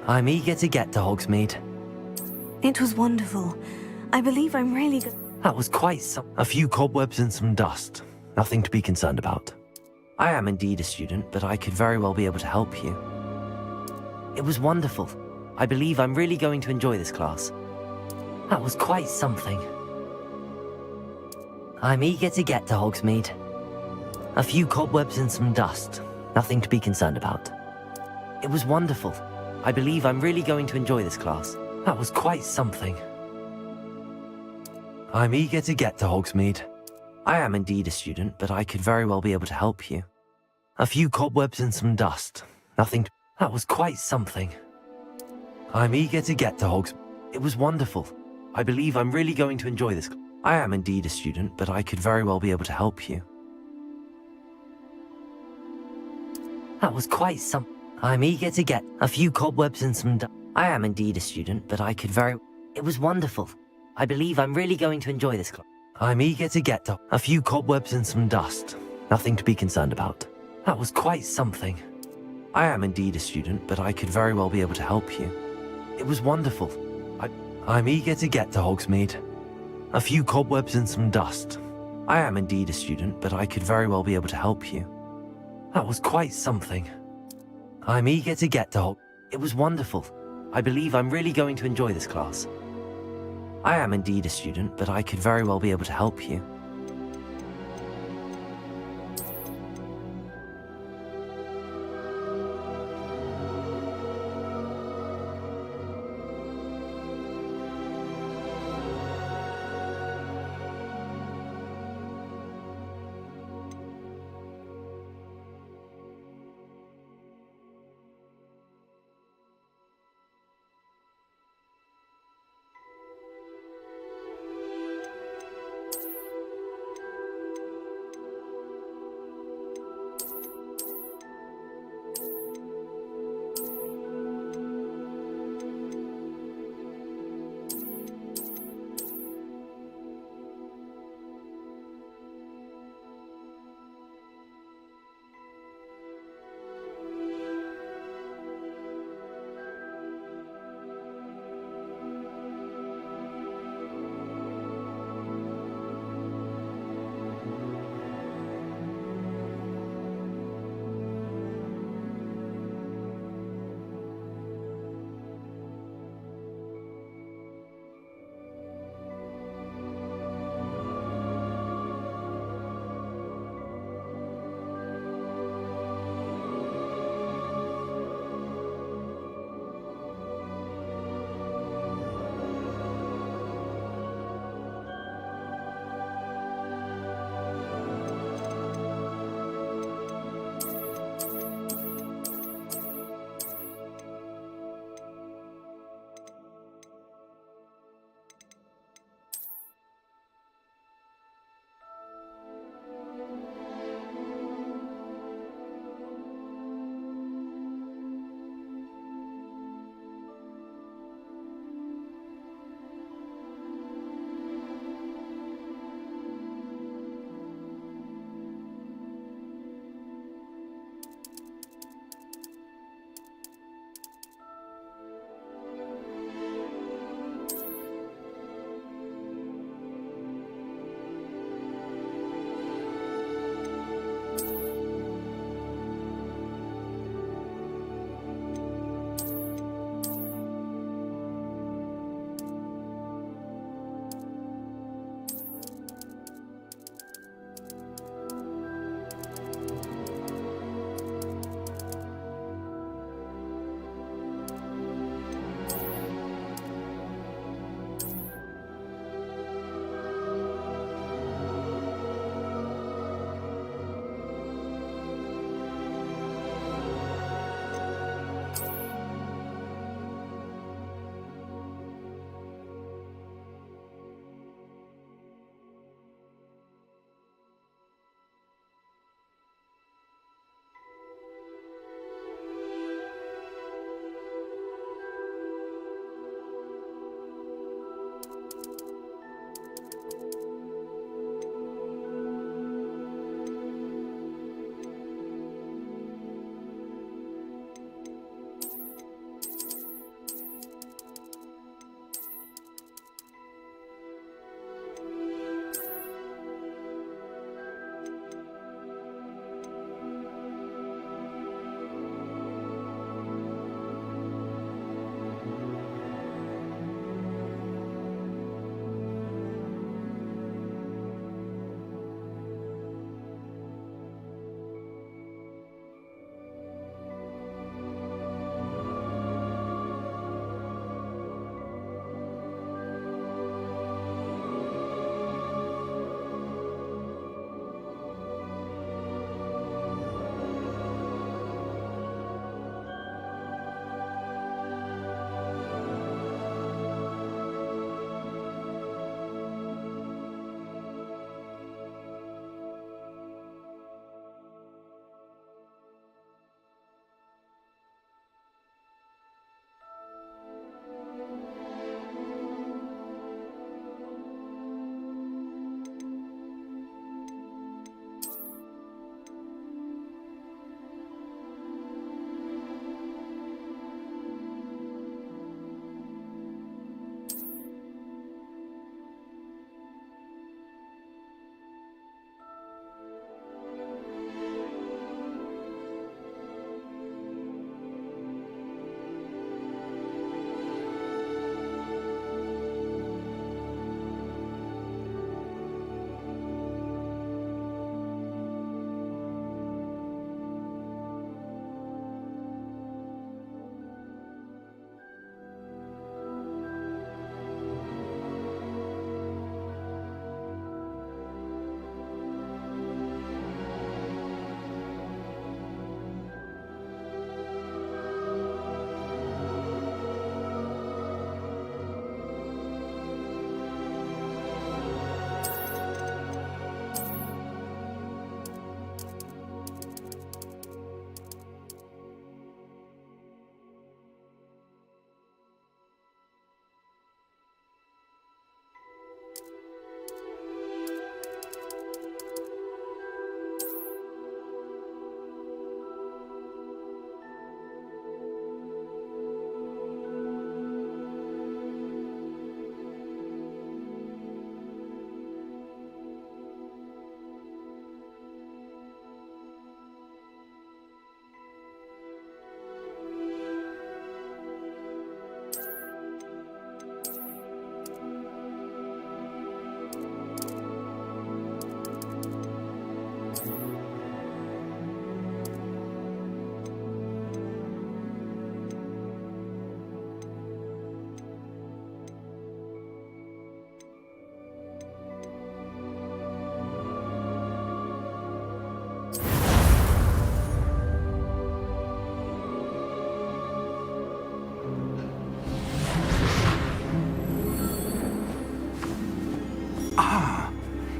I'm eager to get to Hogsmeade. It was wonderful. I believe I'm really good. That was quite some. A few cobwebs and some dust. Nothing to be concerned about. I am indeed a student, but I could very well be able to help you. It was wonderful. I believe I'm really going to enjoy this class. That was quite something. I'm eager to get to Hogsmeade. A few cobwebs and some dust. Nothing to be concerned about. It was wonderful. I believe I'm really going to enjoy this class. That was quite something. I'm eager to get to Hogsmeade. I am indeed a student, but I could very well be able to help you. A few cobwebs and some dust. Nothing. That was quite something. I'm eager to get to Hogsmeade. It was wonderful. I believe I'm really going to enjoy this. I am indeed a student, but I could very well be able to help you. That was quite some. I'm eager to get a few cobwebs and some dust. I am indeed a student, but I could very. It was wonderful. I believe I'm really going to enjoy this class. I'm eager to get to a few cobwebs and some dust. Nothing to be concerned about. That was quite something. I am indeed a student, but I could very well be able to help you. It was wonderful. I'm eager to get to Hogsmeade. A few cobwebs and some dust. I am indeed a student, but I could very well be able to help you. That was quite something. I'm eager to get to Hog. It was wonderful. I believe I'm really going to enjoy this class. I am indeed a student, but I could very well be able to help you.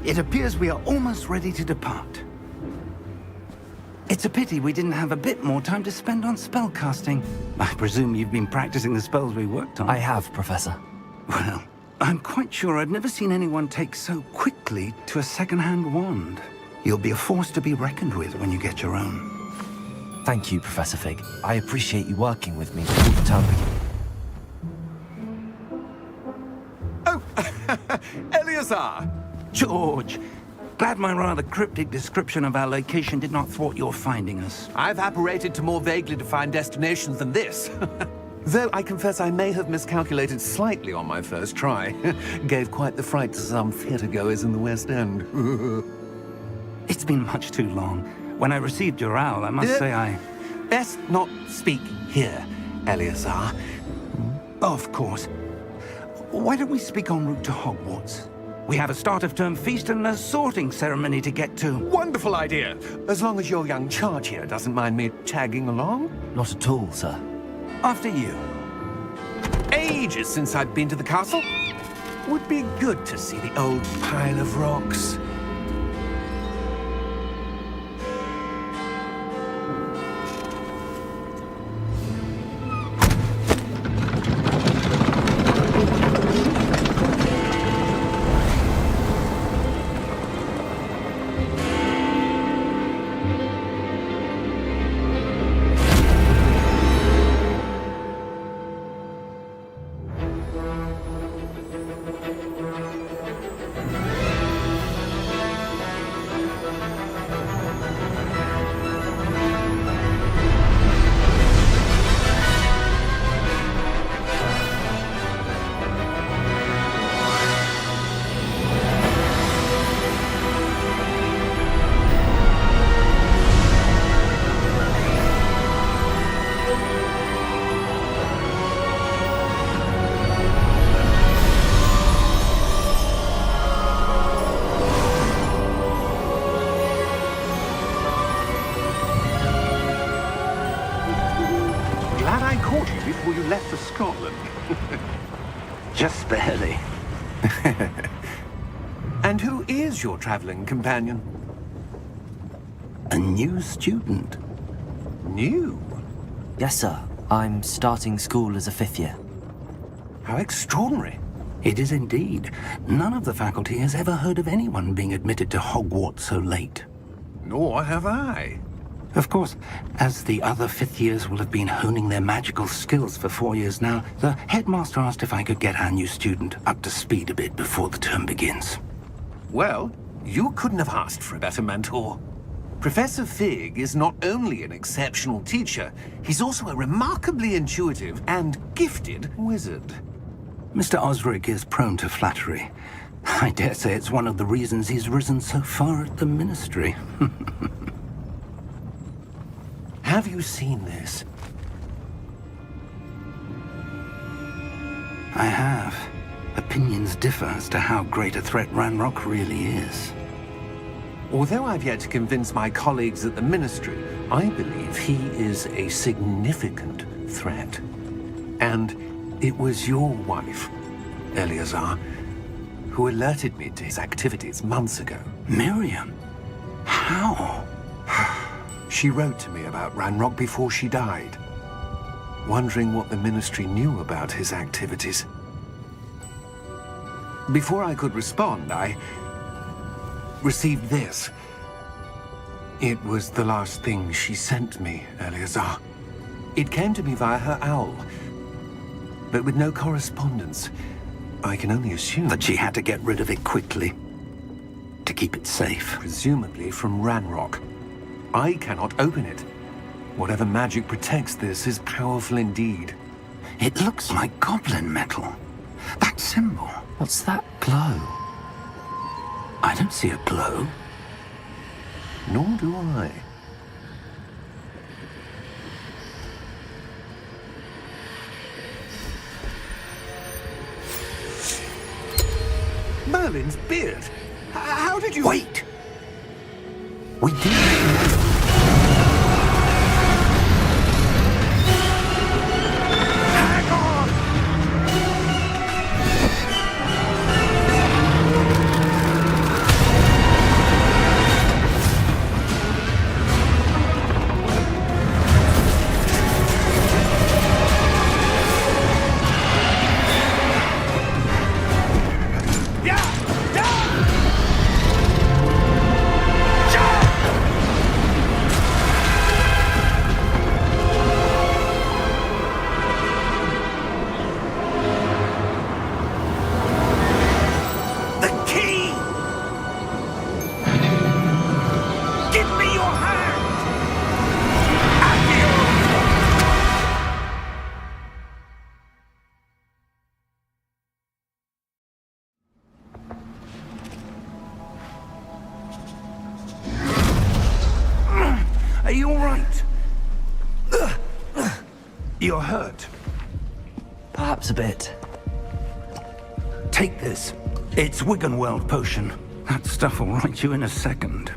It appears we are almost ready to depart. It's a pity we didn't have a bit more time to spend on spellcasting. I presume you've been practicing the spells we worked on. I have, Professor. Well, I'm quite sure I've never seen anyone take so quickly to a second-hand wand. You'll be a force to be reckoned with when you get your own. Thank you, Professor Fig. I appreciate you working with me before the term begins. Oh, Eleazar! George! Glad my rather cryptic description of our location did not thwart your finding us. I've apparated to more vaguely defined destinations than this. Though I confess I may have miscalculated slightly on my first try. Gave quite the fright to some theatre-goers in the West End. It's been much too long. When I received your owl, I must say I... Best not speak here, Eleazar. Of course. Why don't we speak en route to Hogwarts? We have a start-of-term feast and a sorting ceremony to get to. Wonderful idea! As long as your young charge here doesn't mind me tagging along. Not at all, sir. After you. Ages since I've been to the castle. Would be good to see the old pile of rocks. Glad I caught you before you left for Scotland. Just barely. And who is your traveling companion? A new student. New? Yes, sir. I'm starting school as a 5th year. How extraordinary. It is indeed. None of the faculty has ever heard of anyone being admitted to Hogwarts so late. Nor have I. Of course, as the other 5th years will have been honing their magical skills for 4 years now, the headmaster asked if I could get our new student up to speed a bit before the term begins. Well, you couldn't have asked for a better mentor. Professor Fig is not only an exceptional teacher, he's also a remarkably intuitive and gifted wizard. Mr. Osric is prone to flattery. I dare say it's one of the reasons he's risen so far at the Ministry. Have you seen this? I have. Opinions differ as to how great a threat Ranrock really is. Although I've yet to convince my colleagues at the Ministry, I believe he is a significant threat. And it was your wife, Eleazar, who alerted me to his activities months ago. Miriam? How? She wrote to me about Ranrock before she died, wondering what the Ministry knew about his activities. Before I could respond, I received this. It was the last thing she sent me, Eleazar. It came to me via her owl, but with no correspondence. I can only assume That she had to get rid of it quickly. To keep it safe. presumably from Ranrock. I cannot open it. Whatever magic protects this is powerful indeed. It looks like goblin metal. That symbol. What's that glow? I don't see a glow. Nor do I. Merlin's beard. How did you... Wait! We do. you're hurt. Perhaps a bit. Take this. It's Wiggenweld potion. That stuff will right you in a second.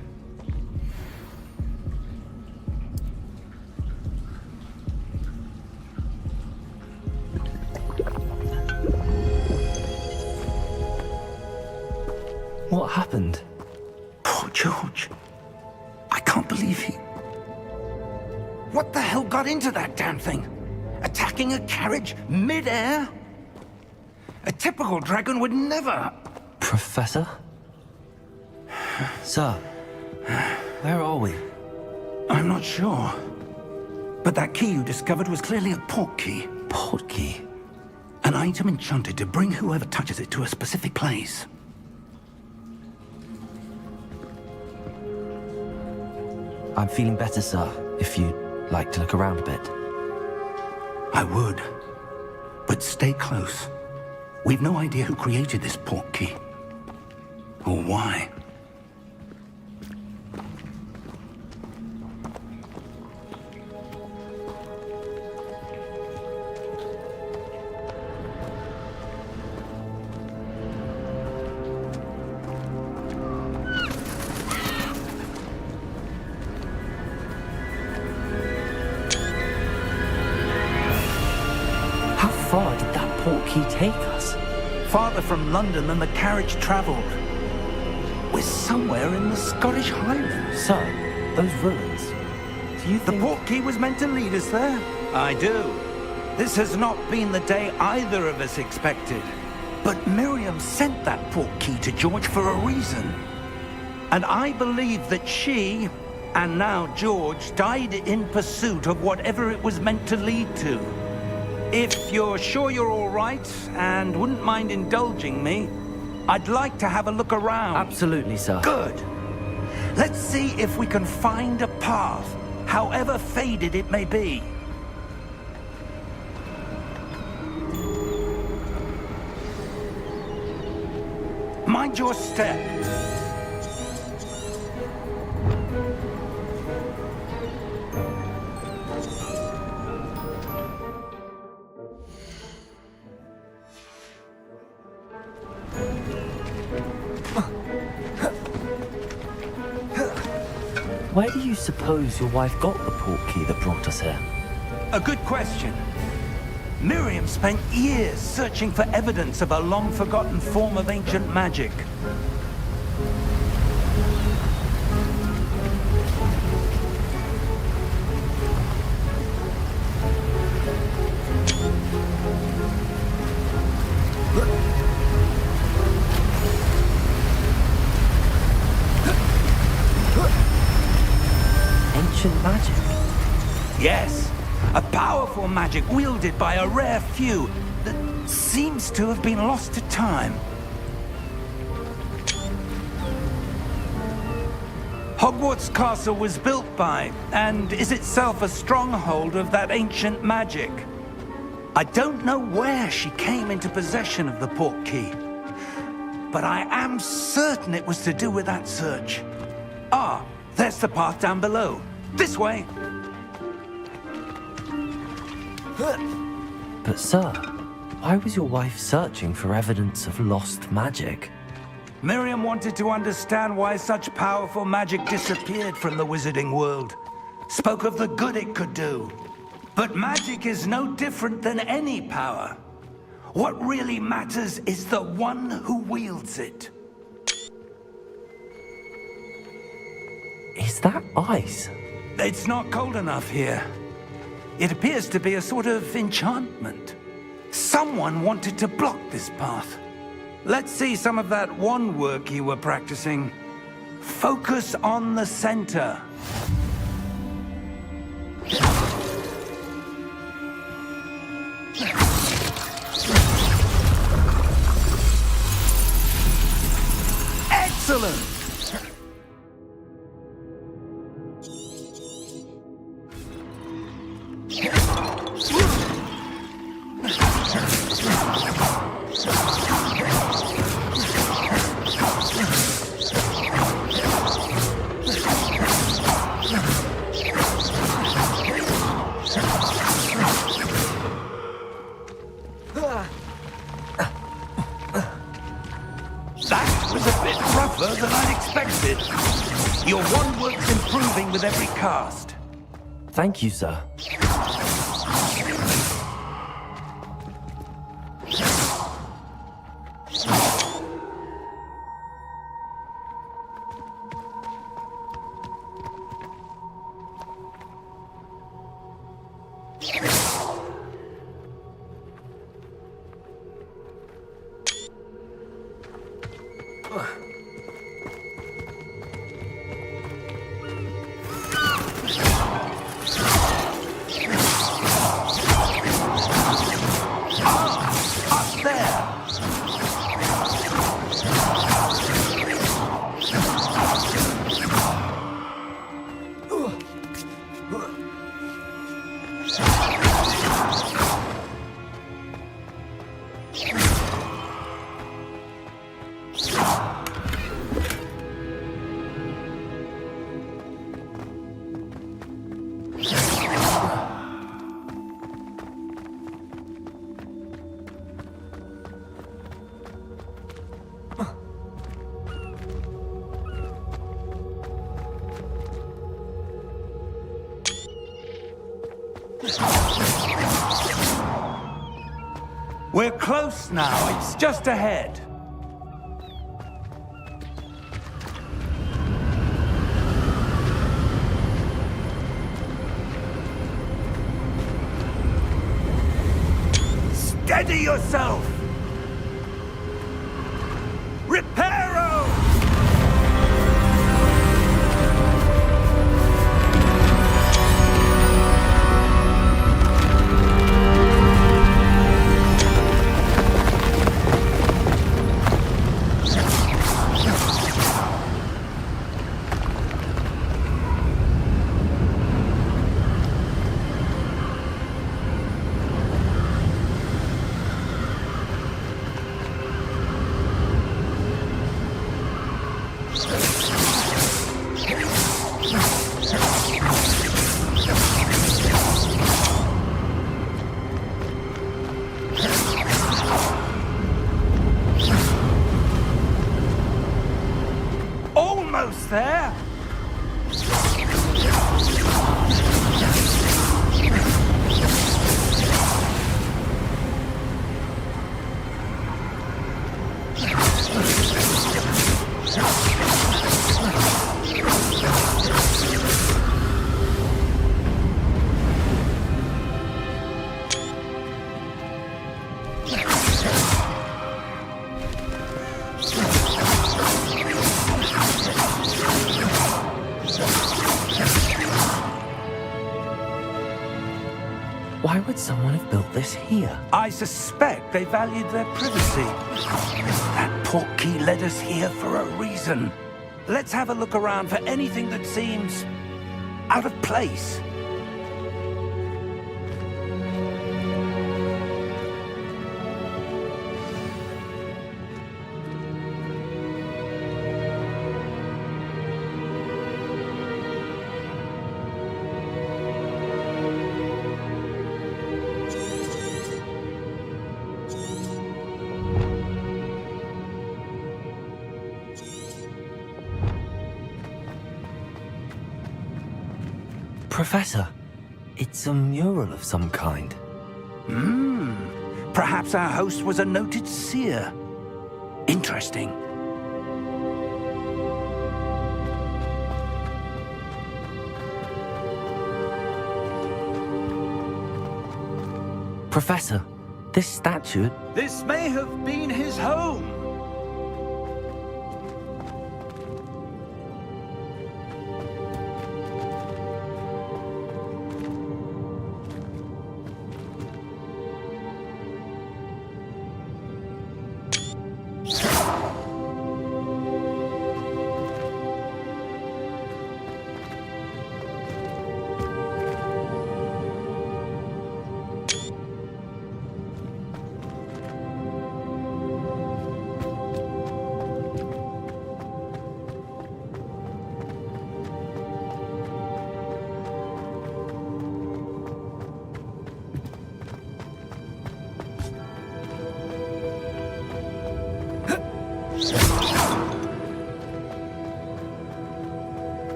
What happened? Poor George. I can't believe he... What the hell got into that damn thing? Attacking a carriage mid-air? A typical dragon would never... Professor? Sir, where are we? I'm not sure. But that key you discovered was clearly a port key. Port key? An item enchanted to bring whoever touches it to a specific place. I'm feeling better, sir, if you'd like to look around a bit. I would. But stay close. We've no idea who created this port key. Or why. How far did that port key take us? Farther from London than the carriage traveled. We're somewhere in the Scottish Highlands. Sir, those ruins. Do you The think... port key was meant to lead us there? I do. This has not been the day either of us expected. But Miriam sent that port key to George for a reason. And I believe that she, and now George, died in pursuit of whatever it was meant to lead to. If you're sure you're all right, and wouldn't mind indulging me, I'd like to have a look around. Absolutely, sir. Good. Let's see if we can find a path, however faded it may be. Mind your step. Where do you suppose your wife got the port key that brought us here? A good question. Miriam spent years searching for evidence of a long-forgotten form of ancient magic. Ancient magic? Yes, a powerful magic wielded by a rare few that seems to have been lost to time. Hogwarts Castle was built by, and is itself a stronghold of that ancient magic. I don't know where she came into possession of the port key, but I am certain it was to do with that search. Ah, there's the path down below. This way. But sir, why was your wife searching for evidence of lost magic? Miriam wanted to understand why such powerful magic disappeared from the wizarding world. Spoke of the good it could do. But magic is no different than any power. What really matters is the one who wields it. Is that ice? It's not cold enough here. It appears to be a sort of enchantment. Someone wanted to block this path. Let's see some of that wand work you were practicing. Focus on the center. Excellent! clever than I'd expected. Your wand work's improving with every cast. Thank you, sir. Up there! We're close now. It's just ahead. Steady yourself! Reparo! Almost there! Why would someone have built this here? I suspect they valued their privacy. That portkey led us here for a reason. Let's have a look around for anything that seems out of place. Professor, it's a mural of some kind. Perhaps our host was a noted seer. Interesting. Professor, this statue... This may have been his home.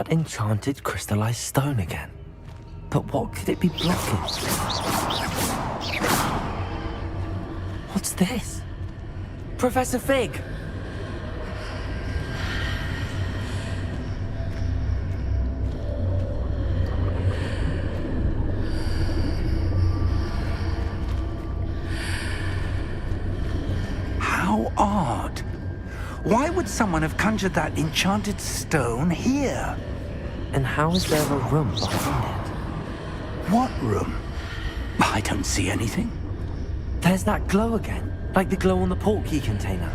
That enchanted crystallized stone again. But what could it be blocking? What's this? Professor Fig! How odd. Why would someone have conjured that enchanted stone here? And how is there a room behind it? What room? I don't see anything. There's that glow again, like the glow on the portkey container.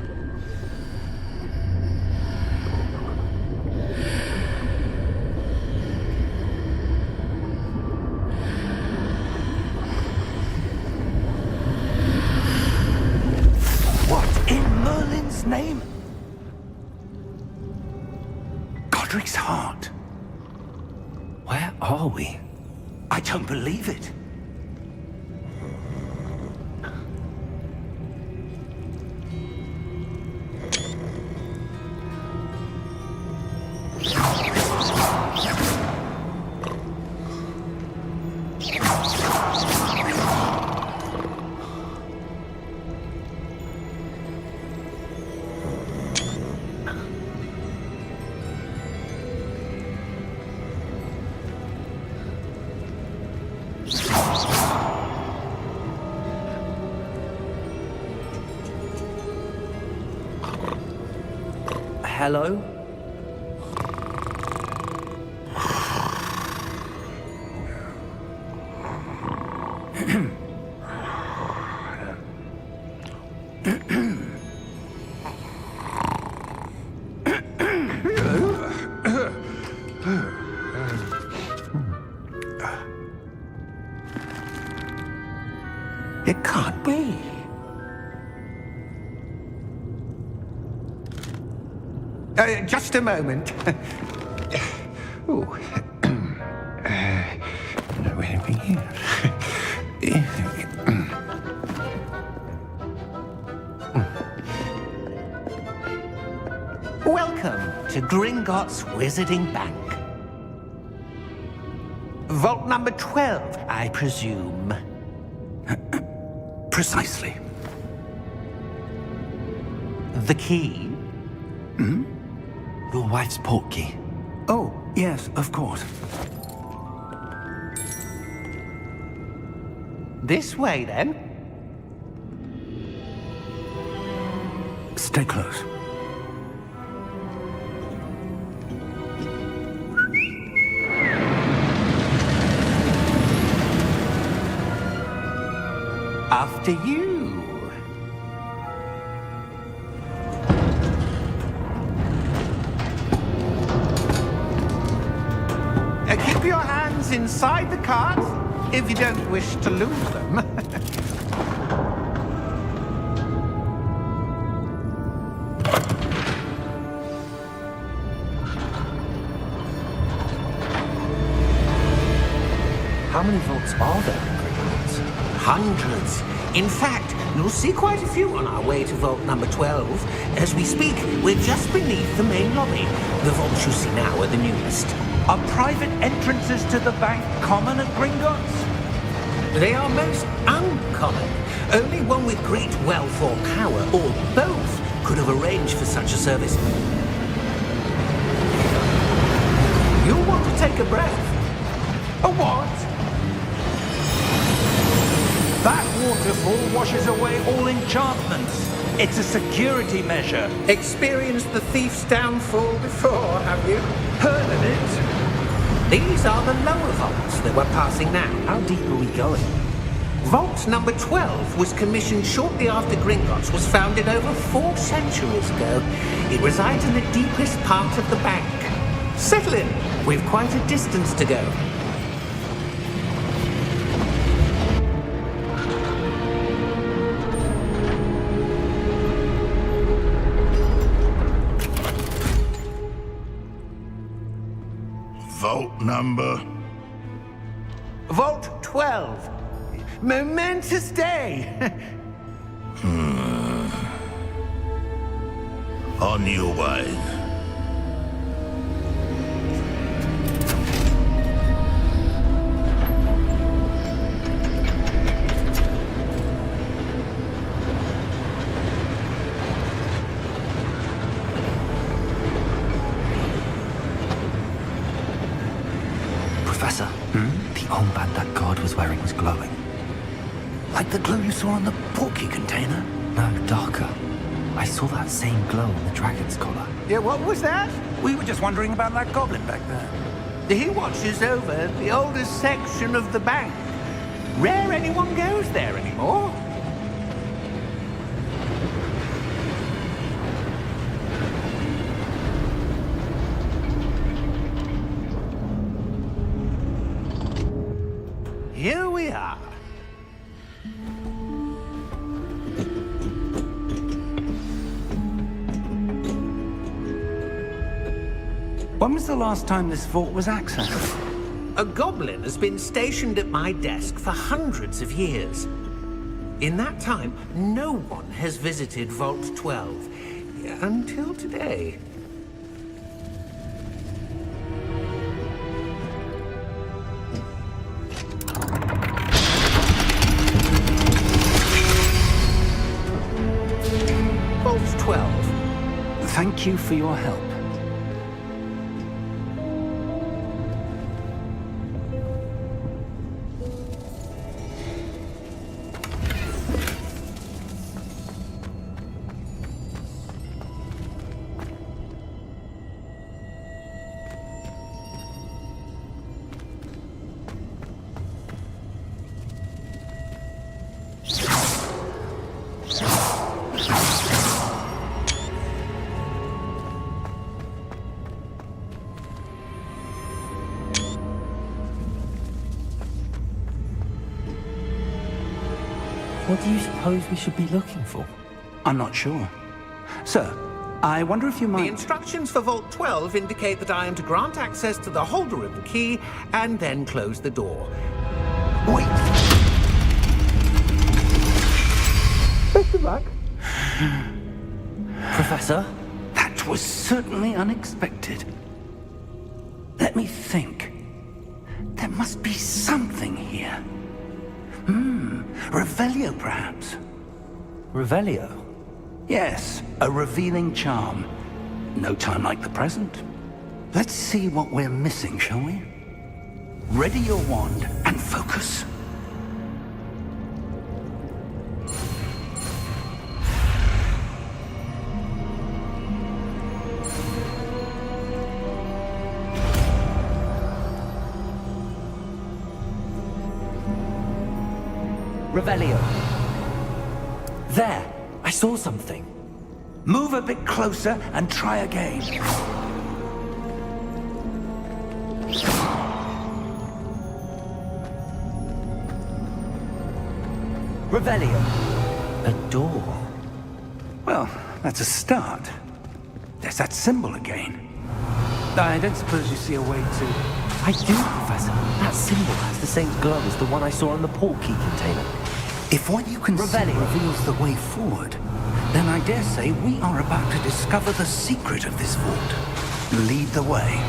What in Merlin's name? Godric's heart. Where are we? I don't believe it. Hello? It can't be. Just a moment. Ooh. Where are we here? Welcome to Gringotts Wizarding Bank. Vault number 12, I presume. Precisely. The key? Your wife's portkey. Oh, yes, of course. This way, then. Stay close. After you. Keep your hands inside the cart if you don't wish to lose them. How many vaults are there in Gringotts? Hundreds. In fact, you'll see quite a few on our way to vault number 12. As we speak, we're just beneath the main lobby. The vaults you see now are the newest. Are private entrances to the bank common at Gringotts? They are most uncommon. Only one with great wealth or power, or both, could have arranged for such a service. You'll want to take a breath. A what? That waterfall washes away all enchantments. It's a security measure. Experienced the thief's downfall before, have you? Heard of it? These are the lower vaults that we're passing now. How deep are we going? Vault number 12 was commissioned shortly after Gringotts was founded over 4 centuries ago. It resides in the deepest part of the bank. Settle in. We've quite a distance to go. Vault number? Vault 12. Momentous day. On your way. The armband that guard was wearing was glowing. Like the glow you saw on the portkey container? No, darker. I saw that same glow on the dragon's collar. Yeah, what was that? We were just wondering about that goblin back there. He watches over the oldest section of the bank. Rare anyone goes there anymore. Here we are. When was the last time this vault was accessed? A goblin has been stationed at my desk for hundreds of years. In that time, no one has visited Vault 12. Until today. Vault 12. Thank you for your help. What do you suppose we should be looking for? I'm not sure. Sir, I wonder if you The might... instructions for Vault 12 indicate that I am to grant access to the holder of the key and then close the door. Wait! Best of luck. Professor? That was certainly unexpected. Let me think. There must be something here. Revelio, perhaps? Revelio? Yes, a revealing charm. No time like the present. Let's see what we're missing, shall we? Ready your wand and focus. Revelio. There! I saw something. Move a bit closer and try again. Revelio. A door. Well, that's a start. There's that symbol again. I don't suppose you see a way to... I do, Professor. That symbol has the same glow as the one I saw on the portkey container. If what you can see Revelio. reveals the way forward, then I dare say we are about to discover the secret of this vault. Lead the way.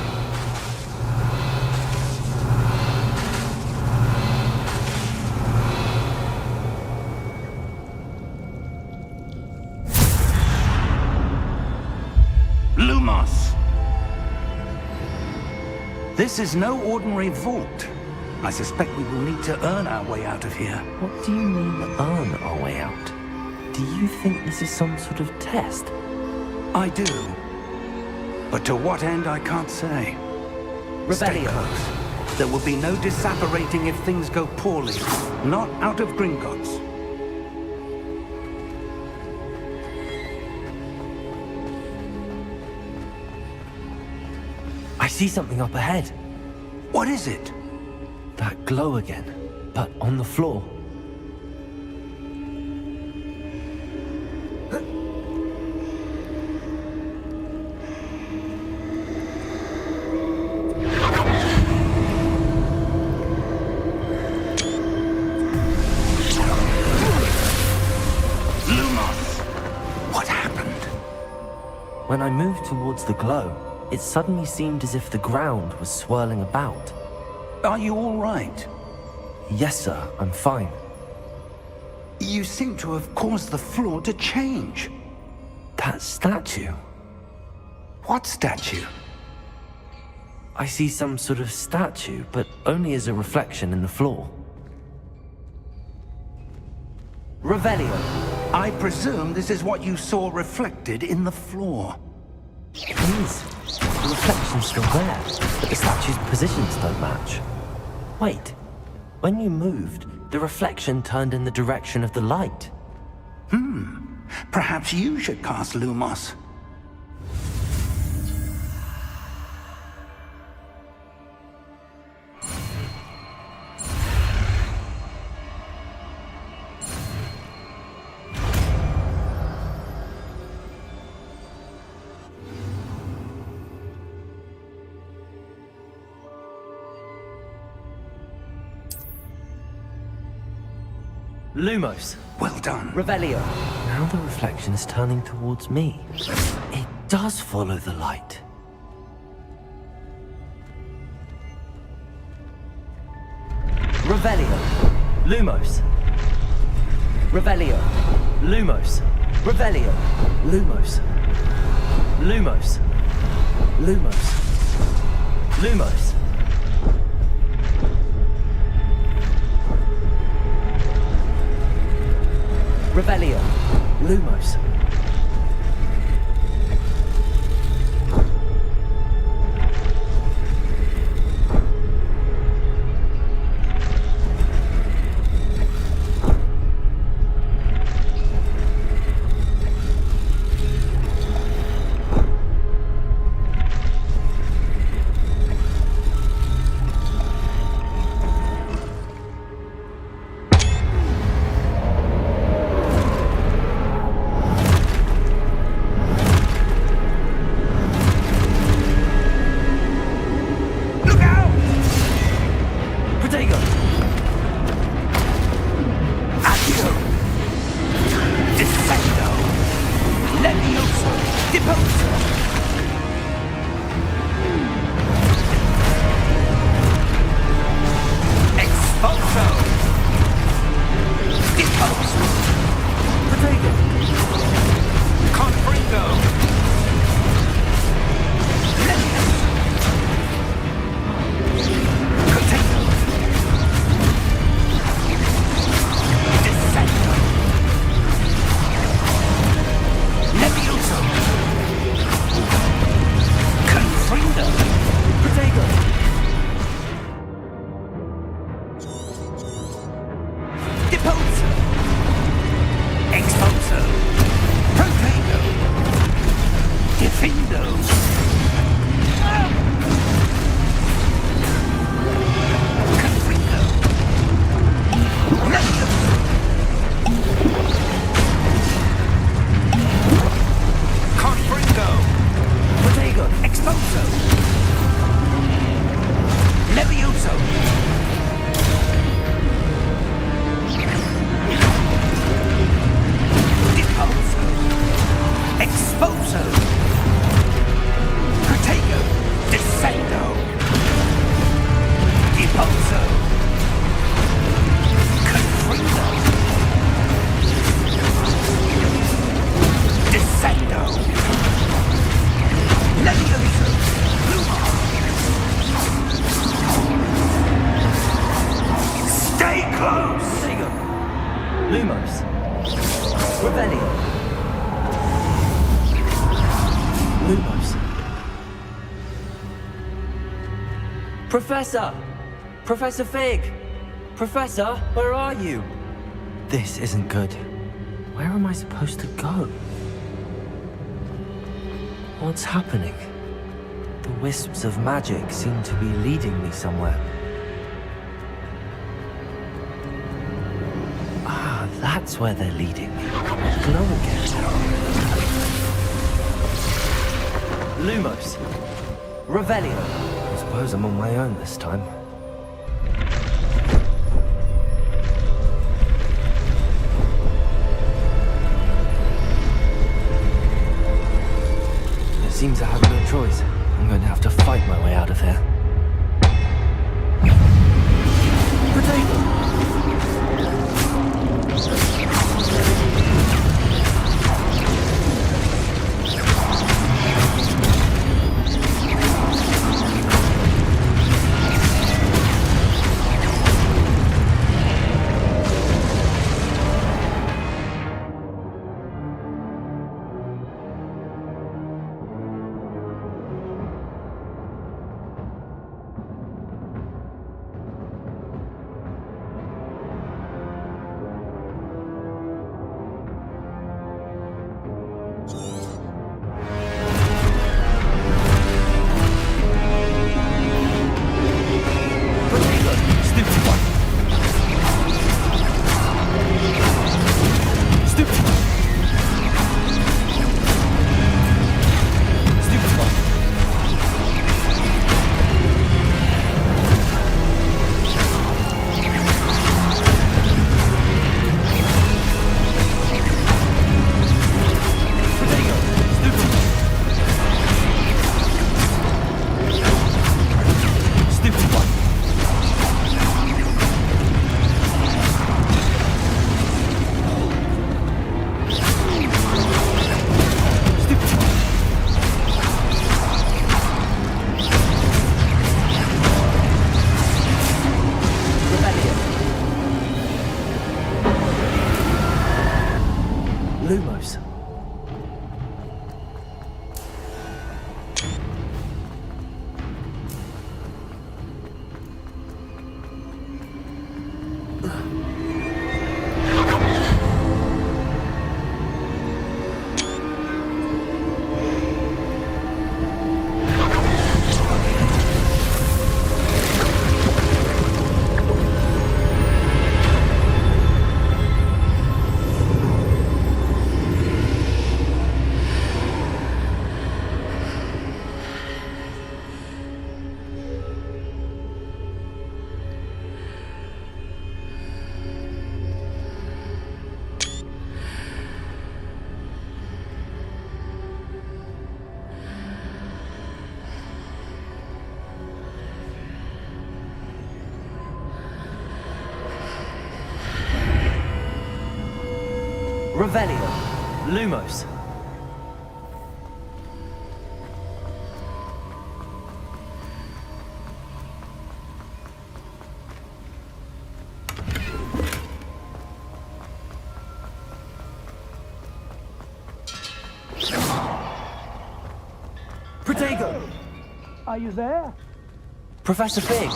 Lumos! This is no ordinary vault. I suspect we will need to earn our way out of here. What do you mean, earn our way out? Do you think this is some sort of test? I do. But to what end, I can't say. Stay Revelio. close. There will be no disapparating if things go poorly. Not out of Gringotts. I see something up ahead. What is it? That glow again, but on the floor. Lumos! What happened? When I moved towards the glow, it suddenly seemed as if the ground was swirling about. Are you all right? Yes, sir, I'm fine. You seem to have caused the floor to change. That statue. What statue? I see some sort of statue, but only as a reflection in the floor. Revelio. I presume this is what you saw reflected in the floor. It is. The reflection's still there, but the statue's positions don't match. Wait. When you moved, the reflection turned in the direction of the light. Perhaps you should cast Lumos. Lumos. Well done. Revelio. Now the reflection is turning towards me. It does follow the light. Revelio. Lumos. Revelio. Lumos. Revelio. Lumos. Lumos. Lumos. Lumos. Revelio. Lumos. Professor! Professor Fig! Professor, where are you? This isn't good. Where am I supposed to go? What's happening? The wisps of magic seem to be leading me somewhere. Ah, that's where they're leading me. Glow again. Lumos. Revelio. I suppose I'm on my own this time. It seems I have no choice. I'm going to have to fight my way out of here. Potato! Revelio. Lumos. Protego! Are you there? Professor Fig!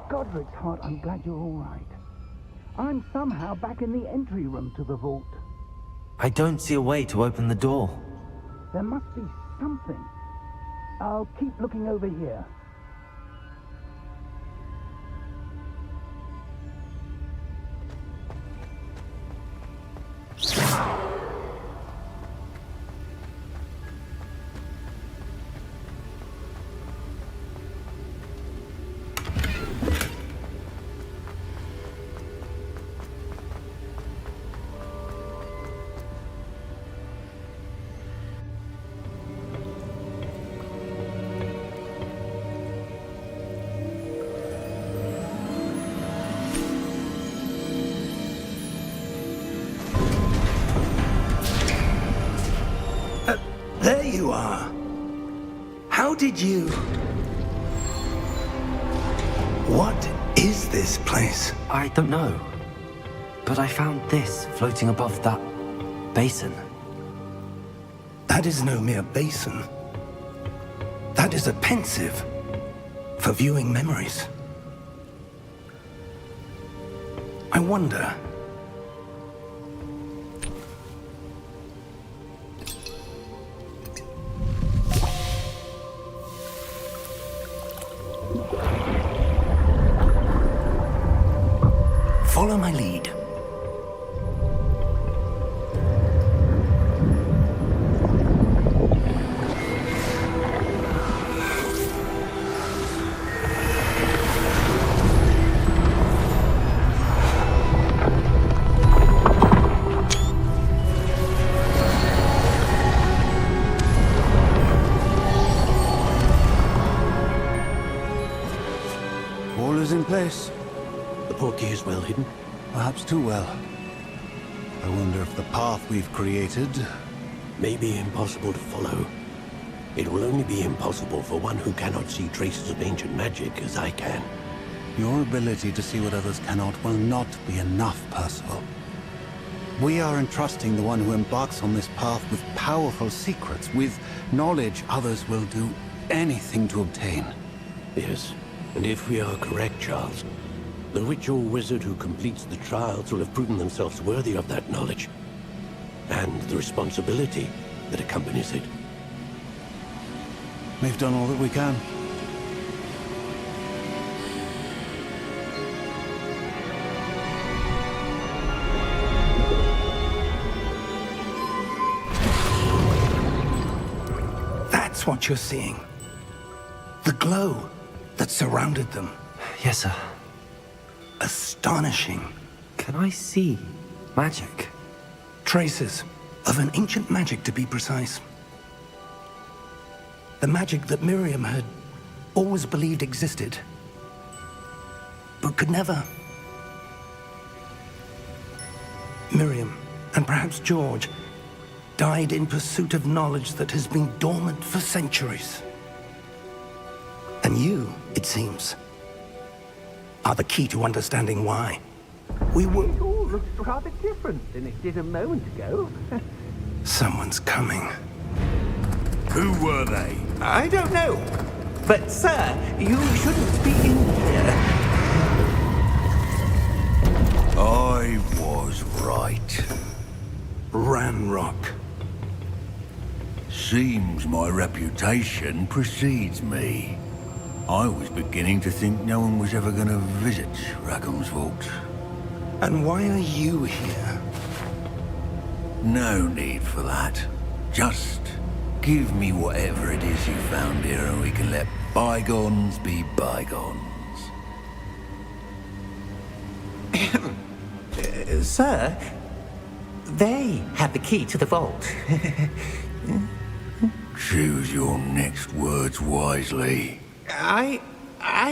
Godric's heart, I'm glad you're all right. I'm somehow back in the entry room to the vault. I don't see a way to open the door. There must be something. I'll keep looking over here. There you are. How did you... What is this place? I don't know. But I found this floating above that basin. That is no mere basin. That is a pensive for viewing memories. I wonder... Follow my lead. All is in place. The portkey is well hidden. Perhaps too well. I wonder if the path we've created... May be impossible to follow. It will only be impossible for one who cannot see traces of ancient magic as I can. Your ability to see what others cannot will not be enough, Percival. We are entrusting the one who embarks on this path with powerful secrets, with knowledge others will do anything to obtain. Yes, and if we are correct, Charles, the witch or wizard who completes the trials will have proven themselves worthy of that knowledge, and the responsibility that accompanies it. We've done all that we can. That's what you're seeing. The glow that surrounded them. Yes, sir. Astonishing. Can I see magic? Traces of an ancient magic, to be precise. The magic that Miriam had always believed existed, but could never. Miriam, and perhaps George, died in pursuit of knowledge that has been dormant for centuries. And you, it seems, are the key to understanding why. We were... It all looks rather different than it did a moment ago. Someone's coming. Who were they? I don't know. But, sir, you shouldn't be in here. I was right. Ranrock. Seems my reputation precedes me. I was beginning to think no one was ever going to visit Rackham's vault. And why are you here? No need for that. Just give me whatever it is you found here and we can let bygones be bygones. Sir, they have the key to the vault. Choose your next words wisely. I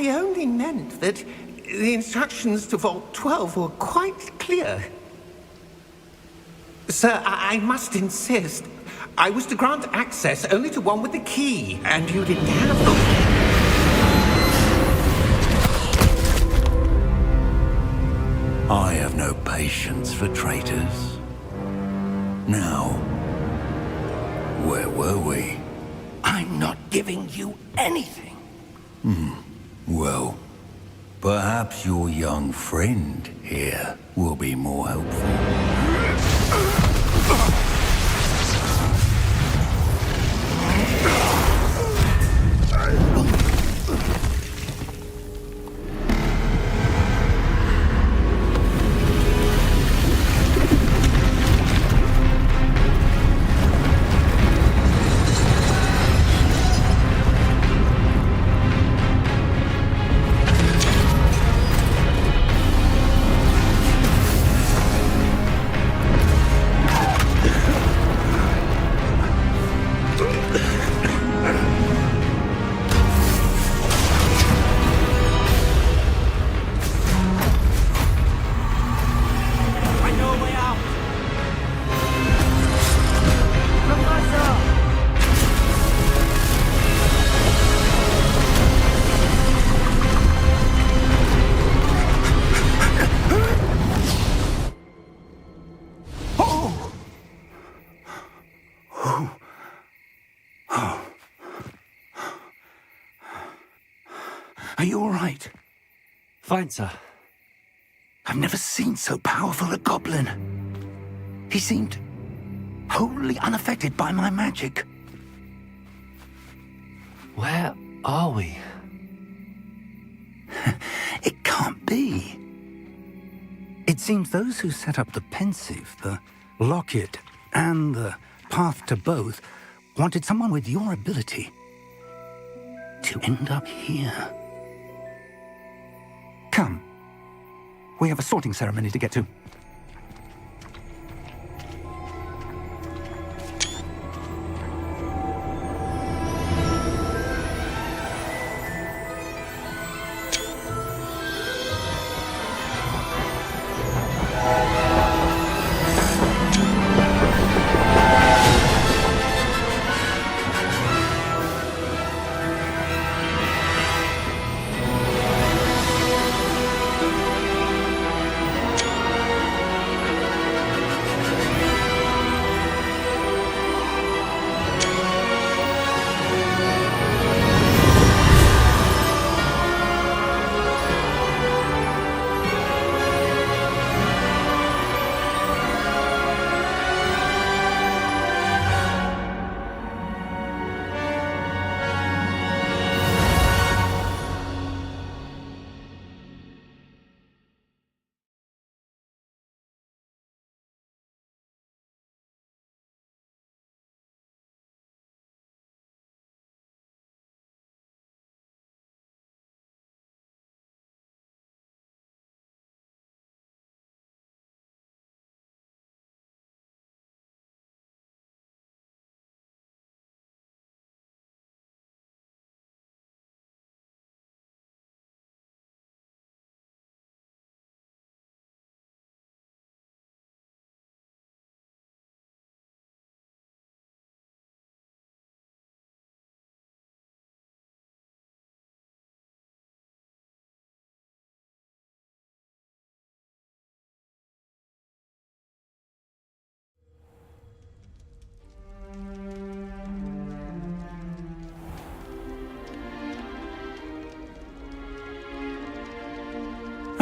only meant that the instructions to Vault 12 were quite clear. Sir, I must insist. I was to grant access only to one with the key, and you didn't have them. I have no patience for traitors. Now, where were we? I'm not giving you anything. Well, perhaps your young friend here will be more helpful. Are you all right? Fine, sir. I've never seen so powerful a goblin. He seemed wholly unaffected by my magic. Where are we? It can't be. It seems those who set up the pensive, the locket, and the path to both wanted someone with your ability to end up here. Come. We have a sorting ceremony to get to.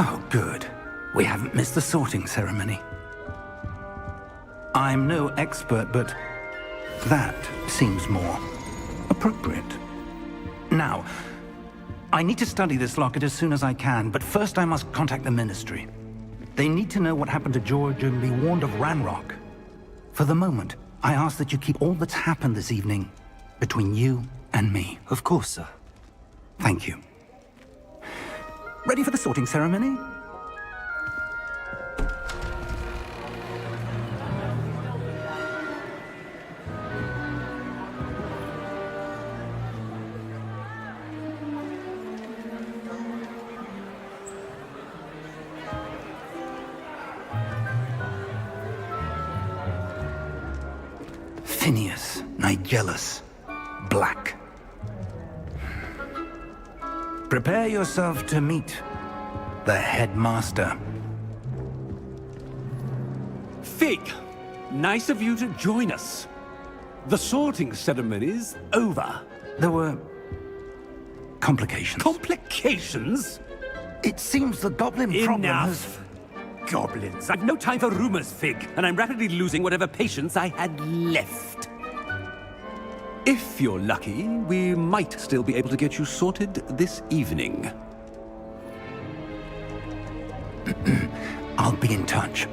Oh, good. We haven't missed the sorting ceremony. I'm no expert, but that seems more appropriate. Now, I need to study this locket as soon as I can, but first I must contact the Ministry. They need to know what happened to George and be warned of Ranrock. For the moment, I ask that you keep all that's happened this evening between you and me. Of course, sir. Thank you. Ready for the sorting ceremony? Tinius, Nigellus, Black. Prepare yourself to meet the headmaster. Fig, nice of you to join us. The sorting ceremony's over. There were complications. Complications? It seems the goblin problem has... Enough! Goblins. I've no time for rumors, Fig, and I'm rapidly losing whatever patience I had left. If you're lucky, we might still be able to get you sorted this evening. I'll be in touch.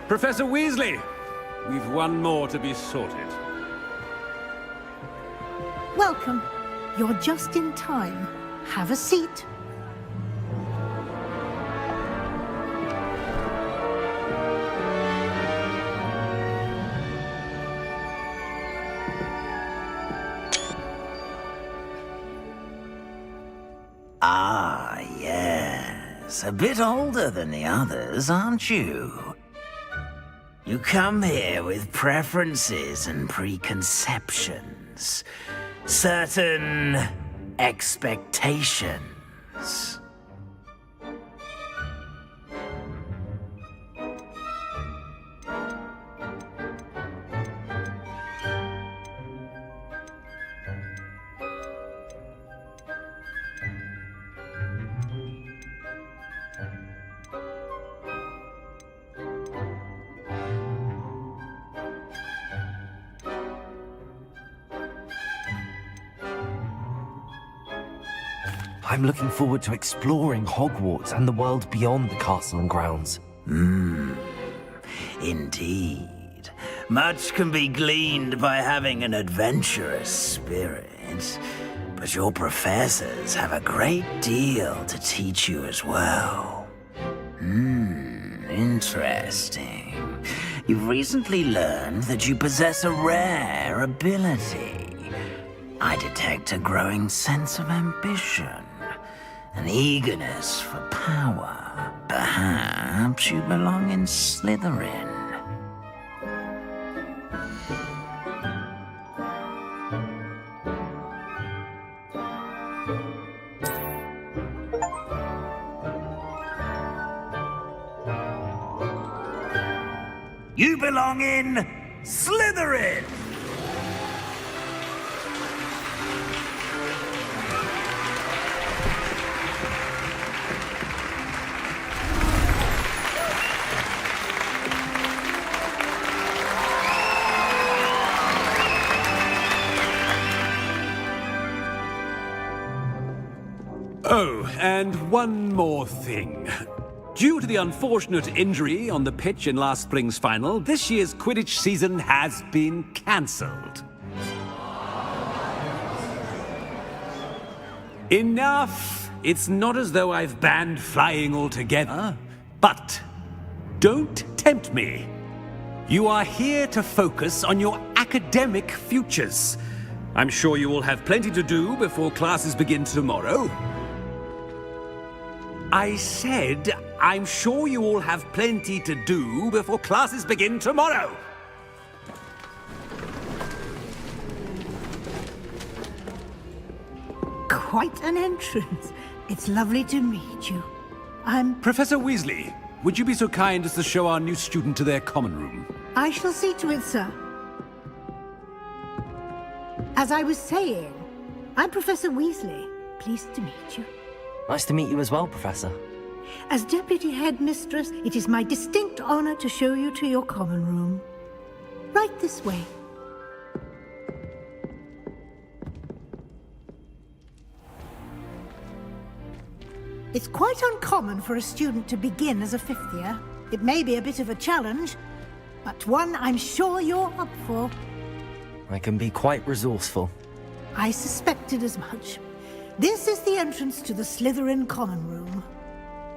Professor Weasley, we've one more to be sorted. Welcome. You're just in time. Have a seat. Ah, yes. A bit older than the others, aren't you? You come here with preferences and preconceptions. Certain expectations. I'm looking forward to exploring Hogwarts and the world beyond the castle and grounds. Indeed. Much can be gleaned by having an adventurous spirit. But your professors have a great deal to teach you as well. Interesting. You've recently learned that you possess a rare ability. I detect a growing sense of ambition. An eagerness for power. Perhaps you belong in Slytherin. You belong in Slytherin! Oh, and one more thing. Due to the unfortunate injury on the pitch in last spring's final, this year's Quidditch season has been cancelled. Enough! It's not as though I've banned flying altogether, but don't tempt me. You are here to focus on your academic futures. I'm sure you will have plenty to do before classes begin tomorrow. I said, I'm sure you all have plenty to do before classes begin tomorrow. Quite an entrance. It's lovely to meet you. Professor Weasley, would you be so kind as to show our new student to their common room? I shall see to it, sir. As I was saying, I'm Professor Weasley. Pleased to meet you. Nice to meet you as well, Professor. As Deputy Headmistress, it is my distinct honor to show you to your common room. Right this way. It's quite uncommon for a student to begin as a fifth year. It may be a bit of a challenge, but one I'm sure you're up for. I can be quite resourceful. I suspected as much. This is the entrance to the Slytherin Common Room.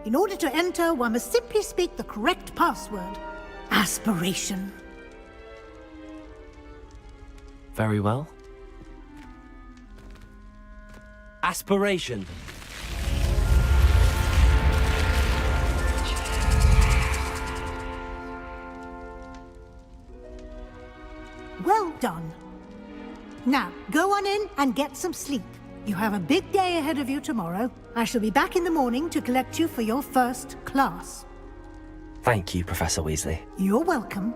In order to enter, one must simply speak the correct password. Aspiration. Very well. Aspiration. Well done. Now, go on in and get some sleep. You have a big day ahead of you tomorrow. I shall be back in the morning to collect you for your first class. Thank you, Professor Weasley. You're welcome.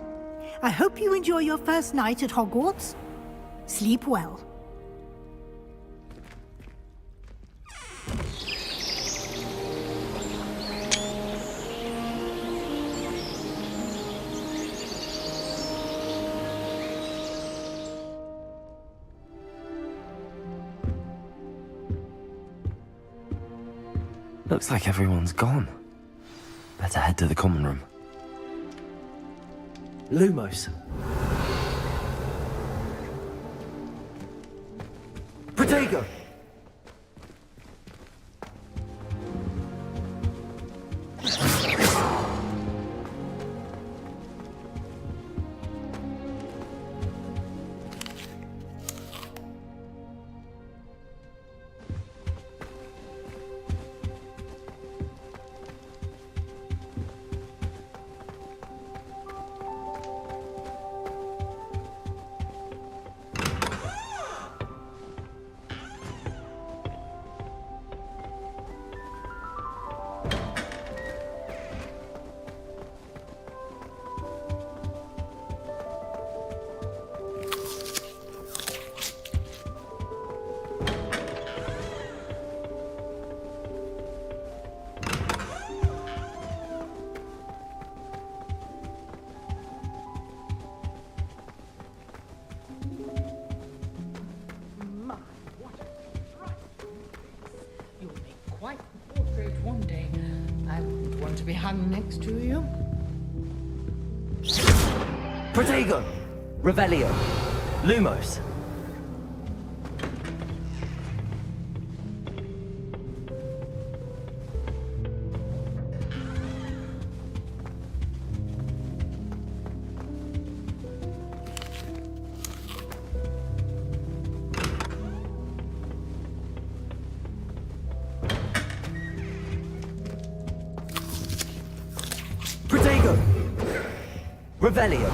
I hope you enjoy your first night at Hogwarts. Sleep well. Looks like everyone's gone. Better head to the common room. Lumos. Protego! One day, I wouldn't want to be hung next to you. Protego! Revelio! Lumos! Protego! Revelio!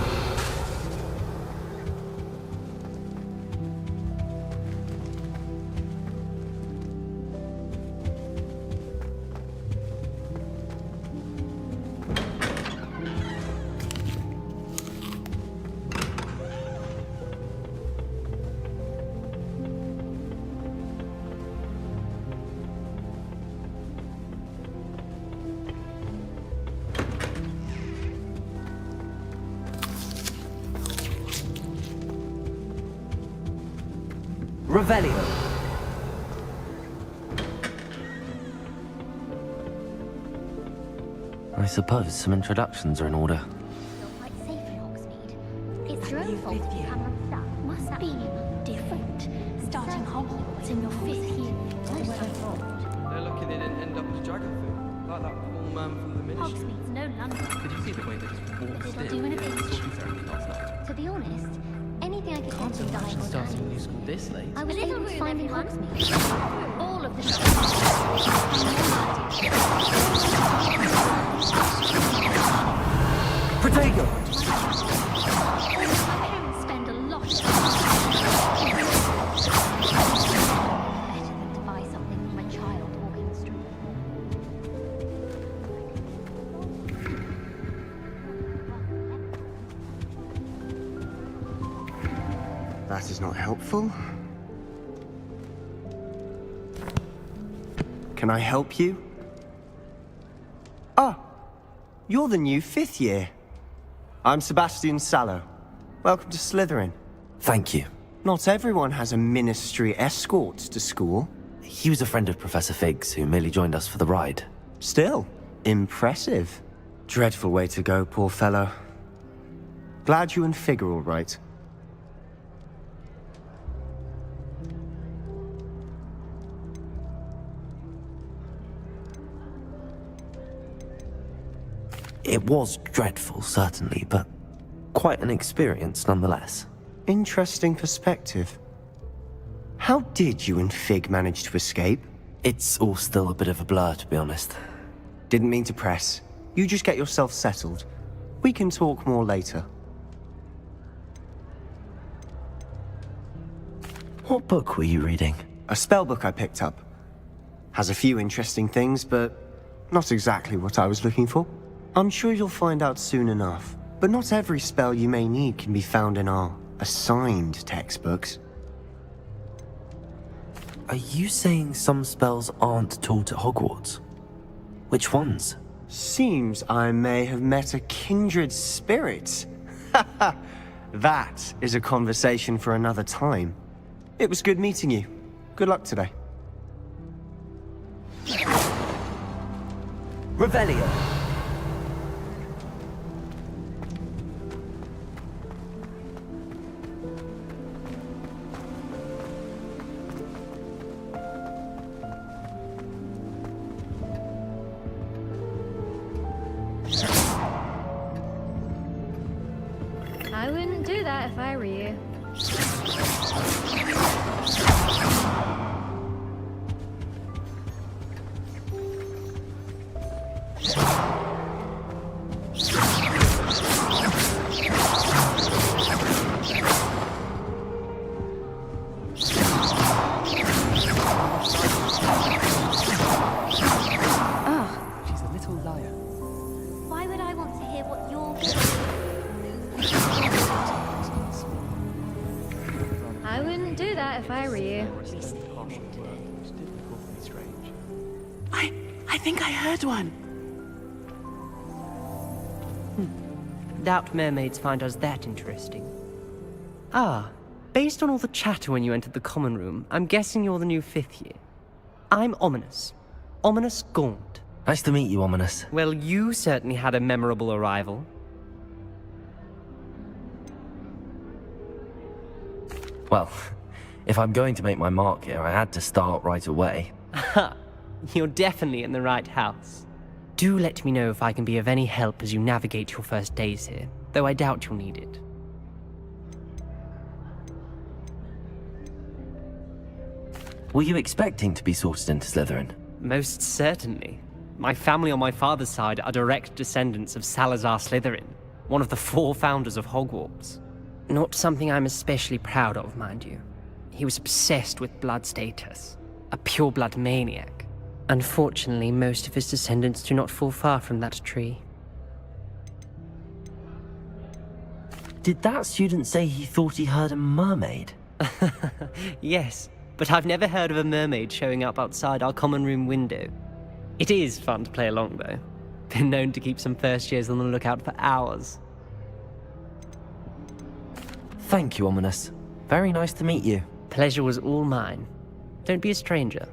Revelio. I suppose some introductions are in order. Quite safe in Hogsmeade. It's your own fault if you come unstuck. Must be different. Starting Hogwarts in your 5th year. They're lucky they didn't end up as Dragonfield, like that poor man from the ministry. Hogsmeade's no London. Did you see the way they just walked in? Doing a bit. Sorting ceremony last night. To be honest, anything I could get to dying or Starting a dying. new school this late. I was able to find in Hogsmeade. All of the shops. Protego! My parents spend a lot of time. Better than to buy something from a child walking the street. That is not helpful. Can I help you? Ah, you're the new 5th year. I'm Sebastian Sallow. Welcome to Slytherin. Thank you. Not everyone has a ministry escort to school. He was a friend of Professor Fig's who merely joined us for the ride. Still, impressive. Dreadful way to go, poor fellow. Glad you and Fig are all right. It was dreadful, certainly, but quite an experience nonetheless. Interesting perspective. How did you and Fig manage to escape? It's all still a bit of a blur, to be honest. Didn't mean to press. You just get yourself settled. We can talk more later. What book were you reading? A spell book I picked up. Has a few interesting things, but not exactly what I was looking for. I'm sure you'll find out soon enough. But not every spell you may need can be found in our assigned textbooks. Are you saying some spells aren't taught at Hogwarts? Which ones? Seems I may have met a kindred spirit. That is a conversation for another time. It was good meeting you. Good luck today. Revelio. I wouldn't do that if I were you. She's a little liar. Why would I want to hear what you're I wouldn't do that if I were you. I think I heard one. Doubt mermaids find us that interesting. Ah, based on all the chatter when you entered the common room, I'm guessing you're the new 5th year. I'm Ominous. Ominous Gaunt. Nice to meet you, Ominous. Well, you certainly had a memorable arrival. Well, if I'm going to make my mark here, I had to start right away. Ha! You're definitely in the right house. Do let me know if I can be of any help as you navigate your first days here, though I doubt you'll need it. Were you expecting to be sorted into Slytherin? Most certainly. My family on my father's side are direct descendants of Salazar Slytherin, one of the 4 founders of Hogwarts. Not something I'm especially proud of, mind you. He was obsessed with blood status, a pure-blood maniac. Unfortunately, most of his descendants do not fall far from that tree. Did that student say he thought he heard a mermaid? Yes, but I've never heard of a mermaid showing up outside our common room window. It is fun to play along, though. Been known to keep some first years on the lookout for hours. Thank you, Ominous. Very nice to meet you. Pleasure was all mine. Don't be a stranger.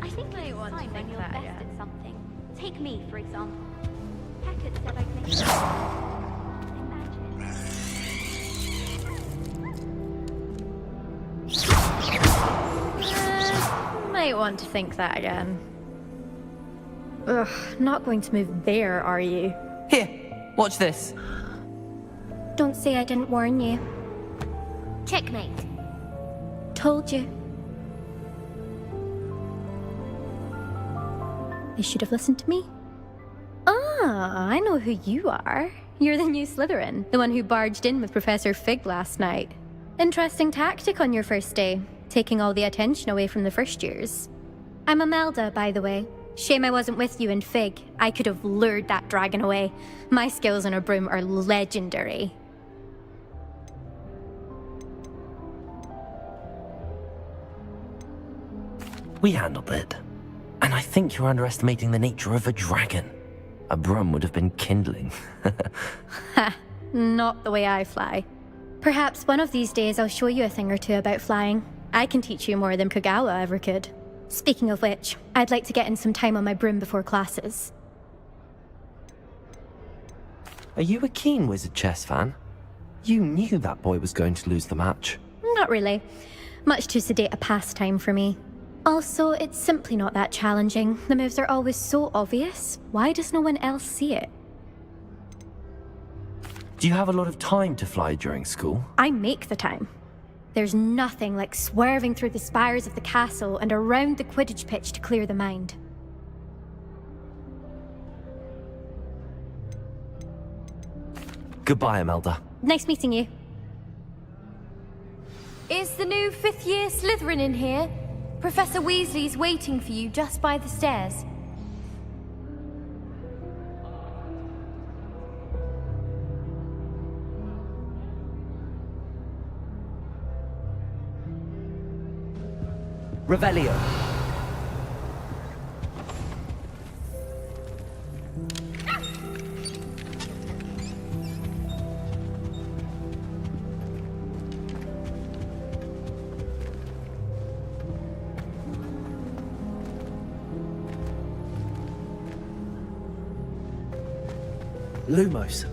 I think I want to think that best at something. Take me, for example. Hackett said I'd make might want to think that again. Ugh, not going to move there, are you? Here, watch this. Don't say I didn't warn you. Checkmate. Told you. They should have listened to me. Ah, I know who you are. You're the new Slytherin, the one who barged in with Professor Fig last night. Interesting tactic on your first day, taking all the attention away from the first years. I'm Imelda, by the way. Shame I wasn't with you in Fig. I could have lured that dragon away. My skills on a broom are legendary. We handled it. And I think you're underestimating the nature of a dragon. A broom would have been kindling. Ha, not the way I fly. Perhaps one of these days I'll show you a thing or two about flying. I can teach you more than Kagawa ever could. Speaking of which, I'd like to get in some time on my broom before classes. Are you a keen Wizard chess fan? You knew that boy was going to lose the match. Not really. Much too sedate a pastime for me. Also, it's simply not that challenging. The moves are always so obvious. Why does no one else see it? Do you have a lot of time to fly during school? I make the time. There's nothing like swerving through the spires of the castle and around the Quidditch pitch to clear the mind. Goodbye, Imelda. Nice meeting you. Is the new fifth-year Slytherin in here? Professor Weasley's waiting for you just by the stairs. Revelio. Lumos.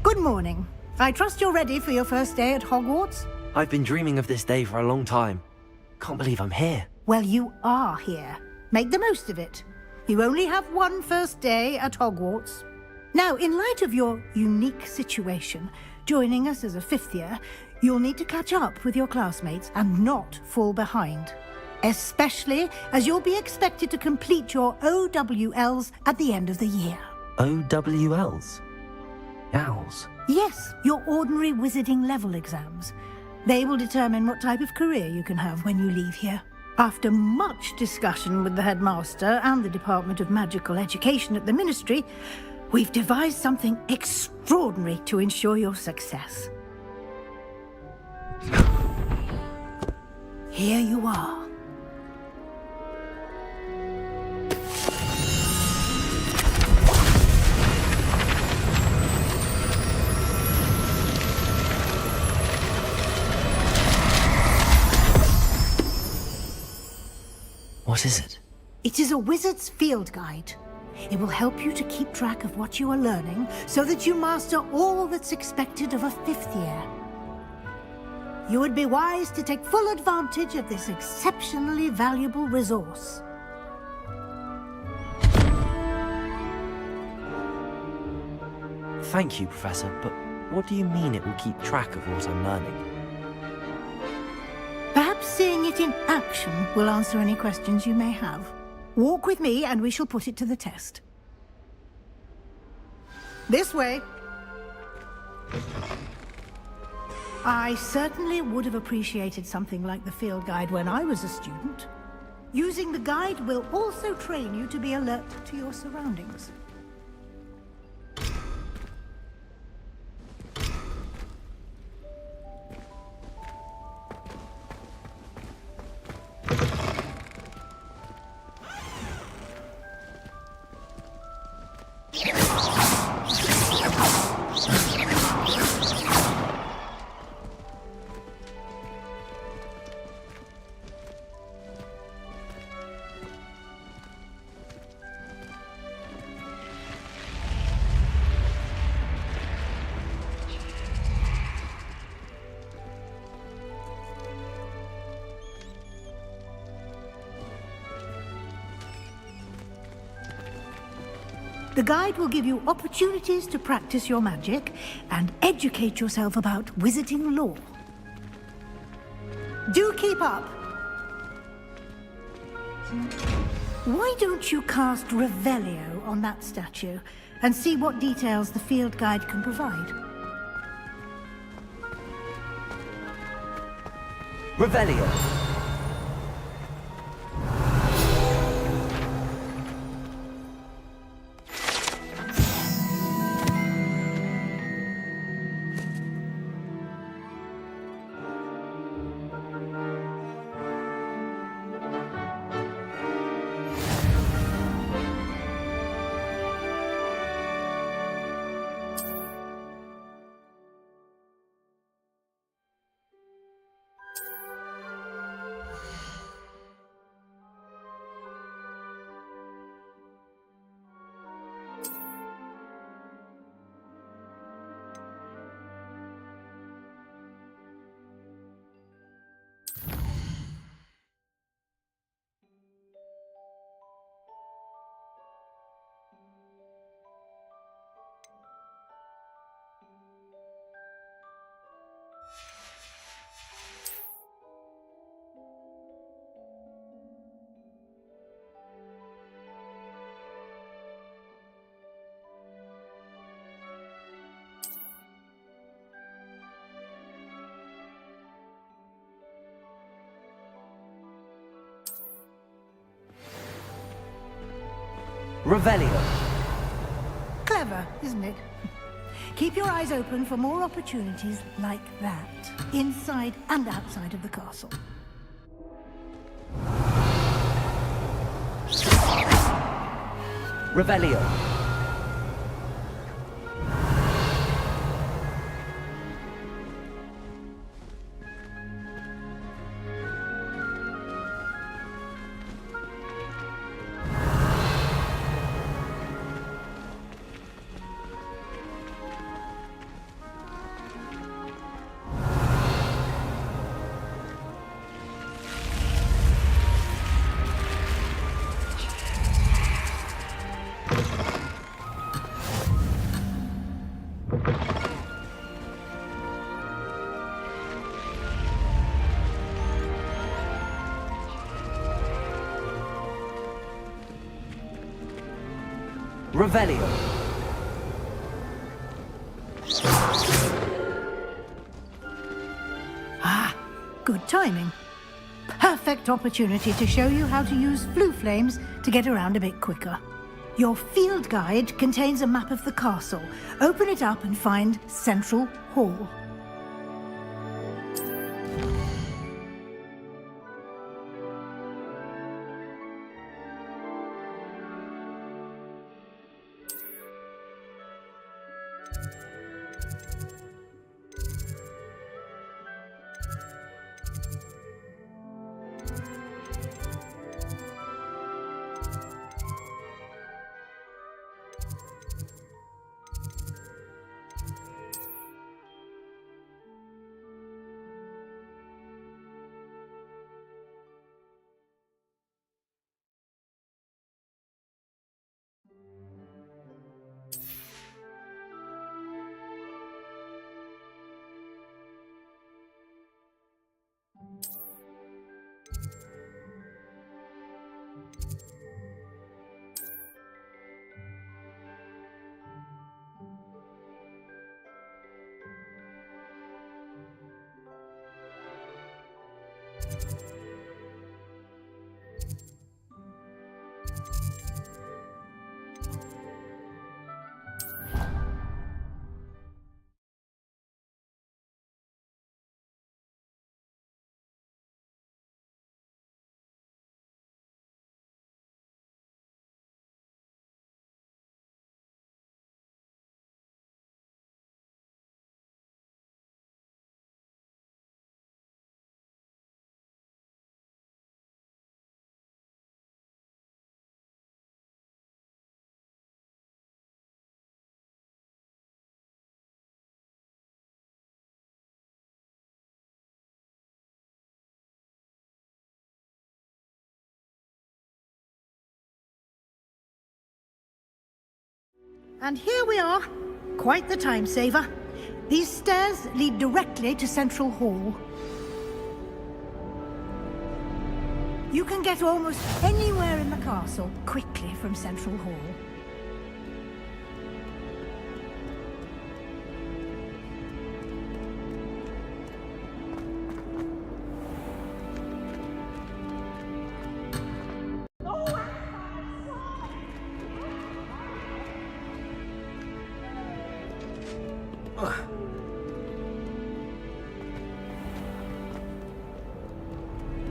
Good morning. I trust you're ready for your first day at Hogwarts? I've been dreaming of this day for a long time. Can't believe I'm here. Well, you are here. Make the most of it. You only have one first day at Hogwarts. Now, in light of your unique situation, joining us as a fifth year, you'll need to catch up with your classmates and not fall behind. Especially as you'll be expected to complete your OWLs at the end of the year. OWLs? Owls? Yes, your ordinary wizarding level exams. They will determine what type of career you can have when you leave here. After much discussion with the headmaster and the Department of Magical Education at the Ministry, we've devised something extraordinary to ensure your success. Here you are. What is it? It is a wizard's field guide. It will help you to keep track of what you are learning so that you master all that's expected of a fifth year. You would be wise to take full advantage of this exceptionally valuable resource. Thank you, Professor, but what do you mean it will keep track of what I'm learning? Perhaps seeing it in action will answer any questions you may have. Walk with me and we shall put it to the test. This way. I certainly would have appreciated something like the field guide when I was a student. Using the guide will also train you to be alert to your surroundings. The guide will give you opportunities to practice your magic and educate yourself about wizarding lore. Do keep up! Why don't you cast Revelio on that statue and see what details the field guide can provide? Revelio! Revelio. Clever, isn't it? Keep your eyes open for more opportunities like that, inside and outside of the castle. Revelio. Revelio. Ah, good timing. Perfect opportunity to show you how to use flue flames to get around a bit quicker. Your field guide contains a map of the castle. Open it up and find Central Hall. And here we are. Quite the time saver. These stairs lead directly to Central Hall. You can get almost anywhere in the castle quickly from Central Hall.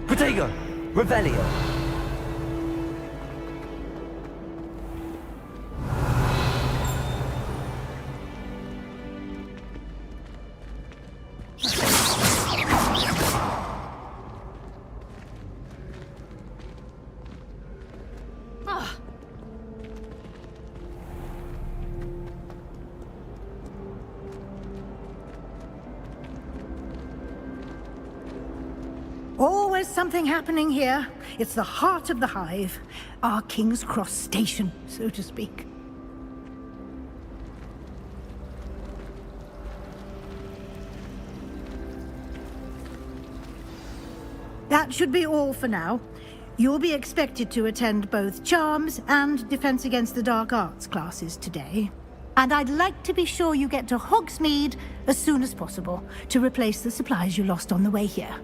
Protego! Revelio! Always something happening here. It's the heart of the hive. Our King's Cross station, so to speak. That should be all for now. You'll be expected to attend both Charms and Defense Against the Dark Arts classes today. And I'd like to be sure you get to Hogsmeade as soon as possible to replace the supplies you lost on the way here.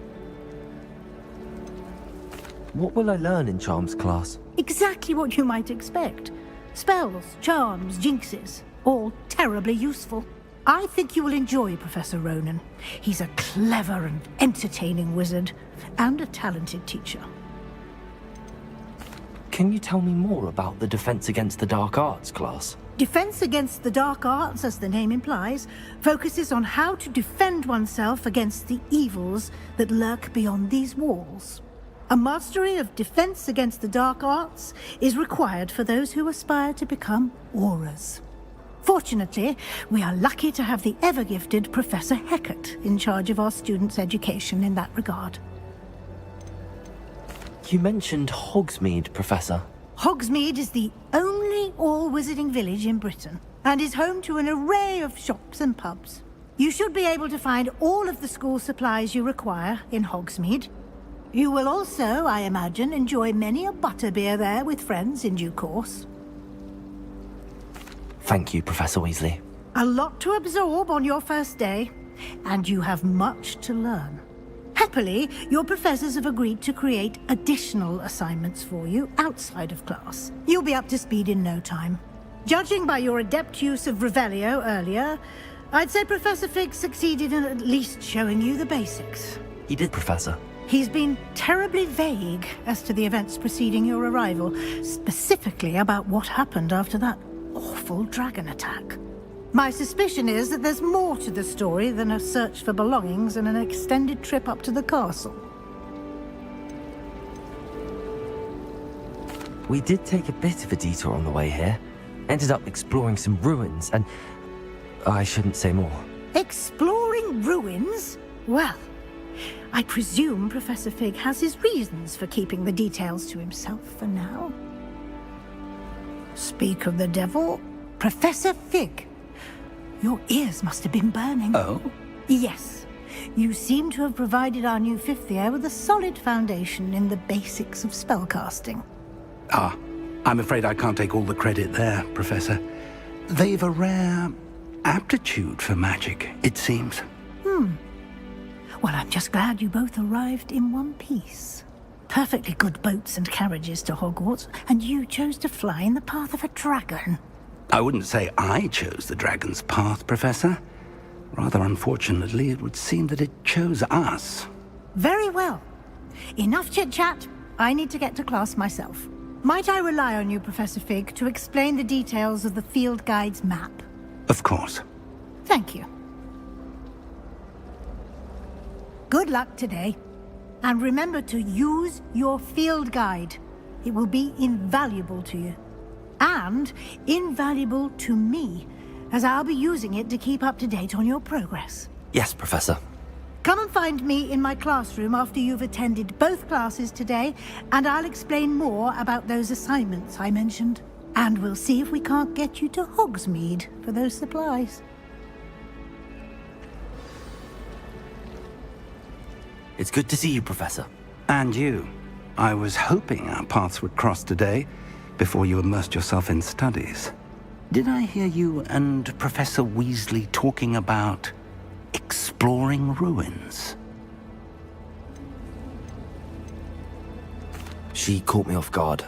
What will I learn in Charms class? Exactly what you might expect. Spells, charms, jinxes, all terribly useful. I think you will enjoy Professor Ronan. He's a clever and entertaining wizard, and a talented teacher. Can you tell me more about the Defense Against the Dark Arts class? Defense Against the Dark Arts, as the name implies, focuses on how to defend oneself against the evils that lurk beyond these walls. A mastery of Defense Against the Dark Arts is required for those who aspire to become auras. Fortunately, we are lucky to have the ever-gifted Professor Hecat in charge of our students' education in that regard. You mentioned Hogsmeade, Professor. Hogsmeade is the only all-wizarding village in Britain, and is home to an array of shops and pubs. You should be able to find all of the school supplies you require in Hogsmeade. You will also, I imagine, enjoy many a butterbeer there with friends in due course. Thank you, Professor Weasley. A lot to absorb on your first day, and you have much to learn. Happily, your professors have agreed to create additional assignments for you outside of class. You'll be up to speed in no time. Judging by your adept use of Revelio earlier, I'd say Professor Fig succeeded in at least showing you the basics. He did, Professor. He's been terribly vague as to the events preceding your arrival, specifically about what happened after that awful dragon attack. My suspicion is that there's more to the story than a search for belongings and an extended trip up to the castle. We did take a bit of a detour on the way here. Ended up exploring some ruins and... I shouldn't say more. Exploring ruins? Well, I presume Professor Fig has his reasons for keeping the details to himself for now. Speak of the devil, Professor Fig. Your ears must have been burning. Oh? Yes. You seem to have provided our new fifth year with a solid foundation in the basics of spellcasting. Ah, I'm afraid I can't take all the credit there, Professor. They've a rare aptitude for magic, it seems. Well, I'm just glad you both arrived in one piece. Perfectly good boats and carriages to Hogwarts, and you chose to fly in the path of a dragon. I wouldn't say I chose the dragon's path, Professor. Rather unfortunately, it would seem that it chose us. Very well. Enough chit-chat. I need to get to class myself. Might I rely on you, Professor Fig, to explain the details of the field guide's map? Of course. Thank you. Good luck today. And remember to use your field guide. It will be invaluable to you. And invaluable to me, as I'll be using it to keep up to date on your progress. Yes, Professor. Come and find me in my classroom after you've attended both classes today, and I'll explain more about those assignments I mentioned. And we'll see if we can't get you to Hogsmeade for those supplies. It's good to see you, Professor. And you. I was hoping our paths would cross today, before you immersed yourself in studies. Did I hear you and Professor Weasley talking about exploring ruins? She caught me off guard.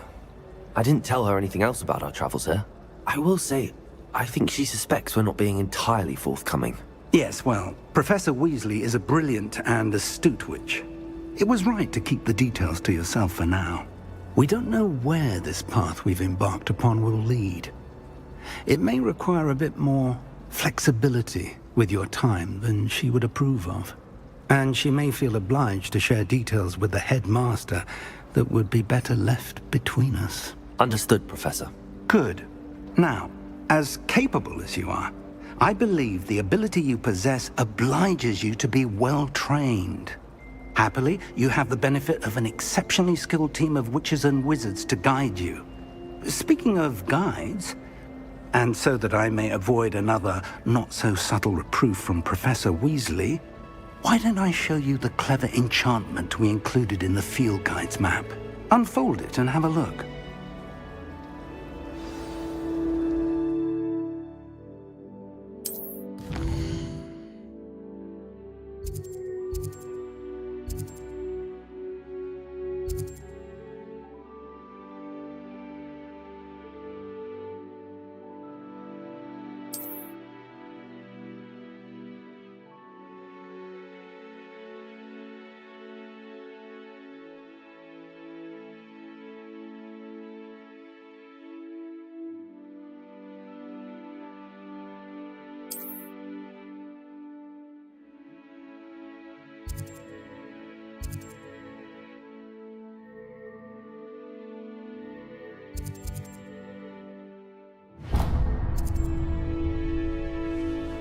I didn't tell her anything else about our travels here. I will say, I think she suspects we're not being entirely forthcoming. Yes, well, Professor Weasley is a brilliant and astute witch. It was right to keep the details to yourself for now. We don't know where this path we've embarked upon will lead. It may require a bit more flexibility with your time than she would approve of. And she may feel obliged to share details with the headmaster that would be better left between us. Understood, Professor. Good. Now, as capable as you are, I believe the ability you possess obliges you to be well-trained. Happily, you have the benefit of an exceptionally skilled team of witches and wizards to guide you. Speaking of guides, and so that I may avoid another not-so-subtle reproof from Professor Weasley, why don't I show you the clever enchantment we included in the field guide's map? Unfold it and have a look.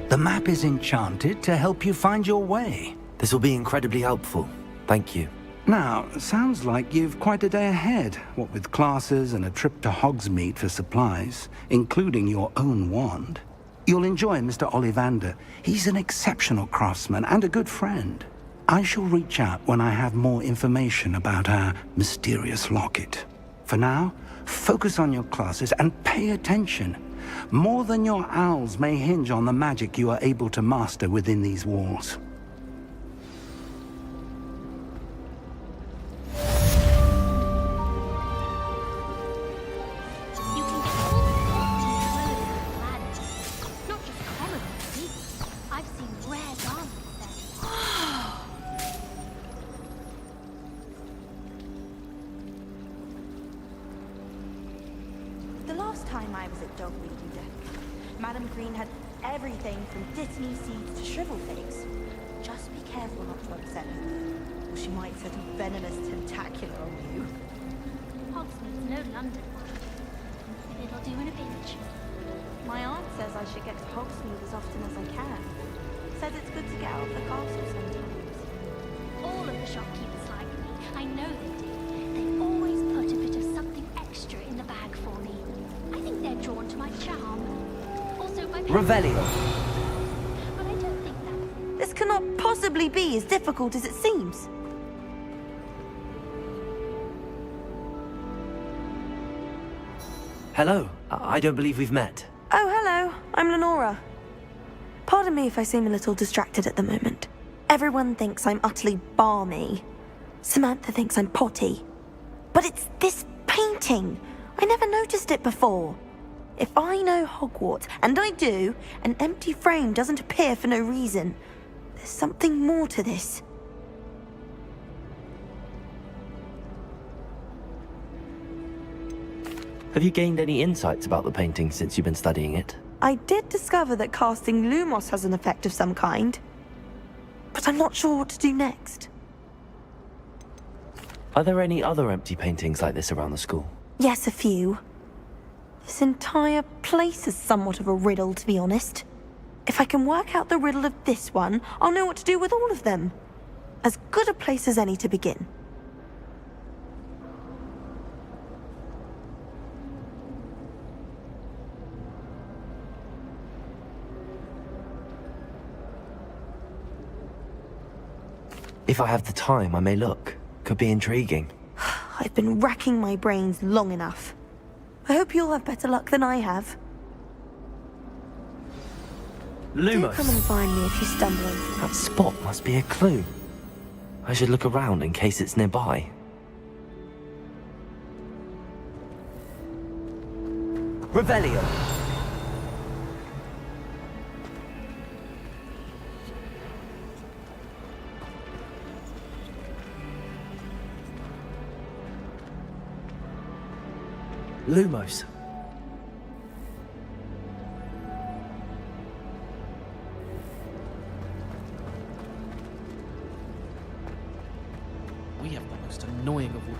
The map is enchanted to help you find your way. This will be incredibly helpful. Thank you. Now, sounds like you've quite a day ahead, what with classes and a trip to Hogsmeade for supplies, including your own wand. You'll enjoy Mr. Ollivander. He's an exceptional craftsman and a good friend. I shall reach out when I have more information about our mysterious locket. For now, focus on your classes and pay attention. More than your owls may hinge on the magic you are able to master within these walls. The last time I was at dog breeding deck, Madam Green had everything from Dittany seeds to shrivel figs. Just be careful not to upset her, or she might set a venomous tentacular on you. Hogsmeade's no London one. It'll do in a pinch. My aunt says I should get to Hogsmeade as often as I can. Says it's good to get out of the castle sometimes. All of the shopkeepers like me. I know they do. They always put a bit of something extra in the bag for me. I think they're drawn to my charm. Also, my Revelio. But I don't think that. This cannot possibly be as difficult as it seems. Hello. I don't believe we've met. Oh, hello. I'm Lenora. Pardon me if I seem a little distracted at the moment. Everyone thinks I'm utterly balmy. Samantha thinks I'm potty. But it's this painting. I never noticed it before. If I know Hogwarts, and I do, an empty frame doesn't appear for no reason. There's something more to this. Have you gained any insights about the painting since you've been studying it? I did discover that casting Lumos has an effect of some kind. But I'm not sure what to do next. Are there any other empty paintings like this around the school? Yes, a few. This entire place is somewhat of a riddle, to be honest. If I can work out the riddle of this one, I'll know what to do with all of them. As good a place as any to begin. If I have the time, I may look. Could be intriguing. I've been racking my brains long enough. I hope you'll have better luck than I have. Lumos. Do come and find me if you stumble over me. That spot must be a clue. I should look around in case it's nearby. Revelio. Lumos. We have the most annoying of all.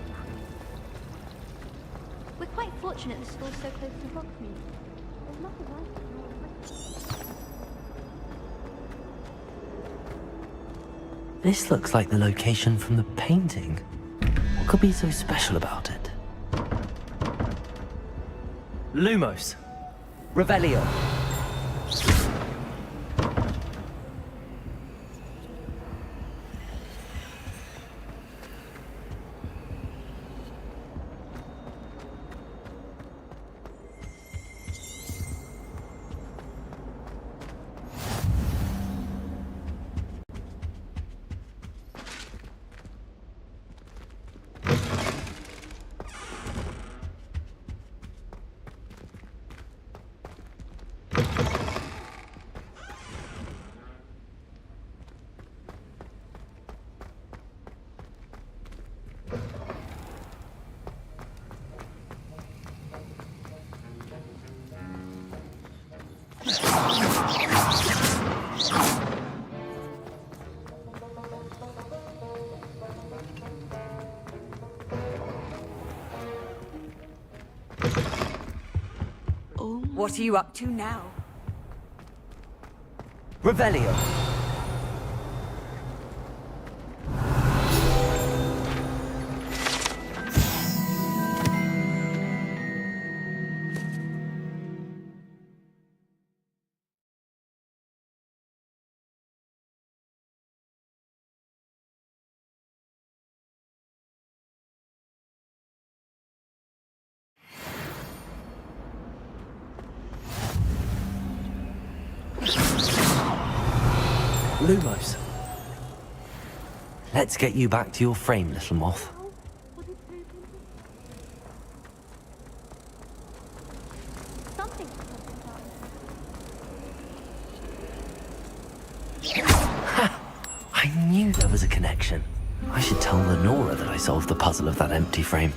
We're quite fortunate the school's so close to Hogsmeade. There's nothing like it. This looks like the location from the painting. What could be so special about it? Lumos. Revelio. What are you up to now? Revelio. Lumos. Let's get you back to your frame, little moth. Ha! I knew there was a connection. I should tell Lenora that I solved the puzzle of that empty frame.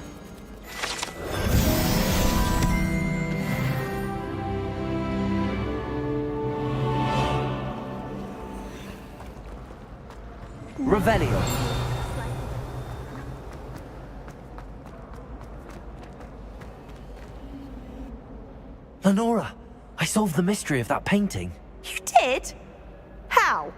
Revelio. Lenora, I solved the mystery of that painting. You did? How?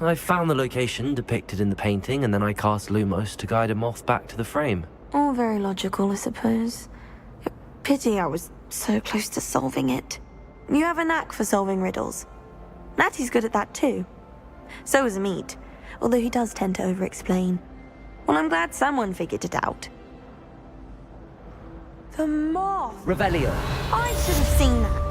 I found the location depicted in the painting, and then I cast Lumos to guide a moth back to the frame. All very logical, I suppose. Pity I was so close to solving it. You have a knack for solving riddles. Natty's good at that too. So is Amit, although he does tend to over-explain. Well, I'm glad someone figured it out. The moth! Revelio. I should have seen that.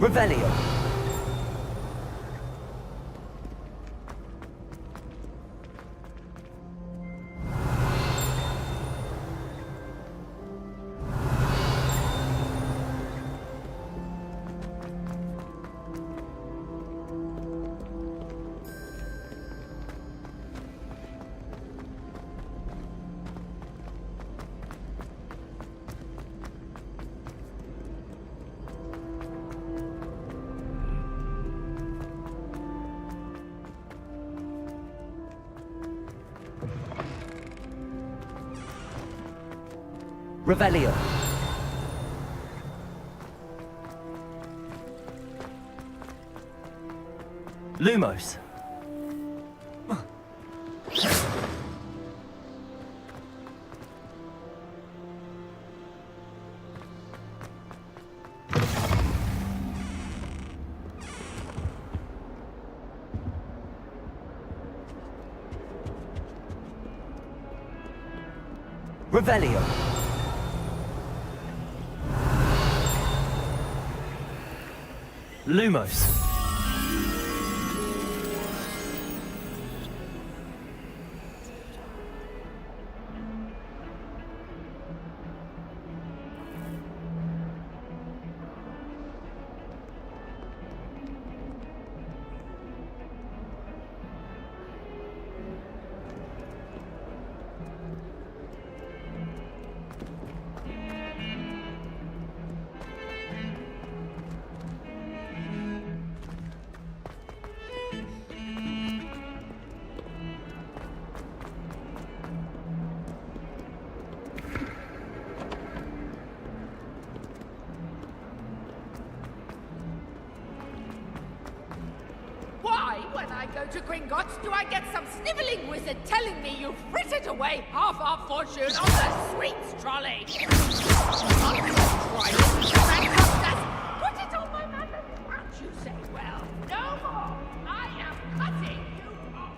Revelio. Revelio. Lumos. Revelio. Lumos. When I go to Gringotts, do I get some snivelling wizard telling me you've frittered away half our fortune on the sweets trolley? Put it on my map and watch you say, well, no more. I am cutting you off.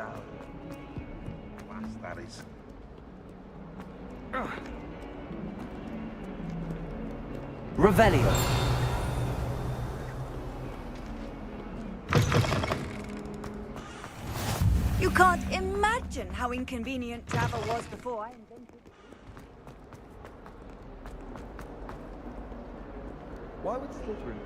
down. Blast, that is. Revelio. You can't imagine how inconvenient Java was before I invented it. Why would Slytherin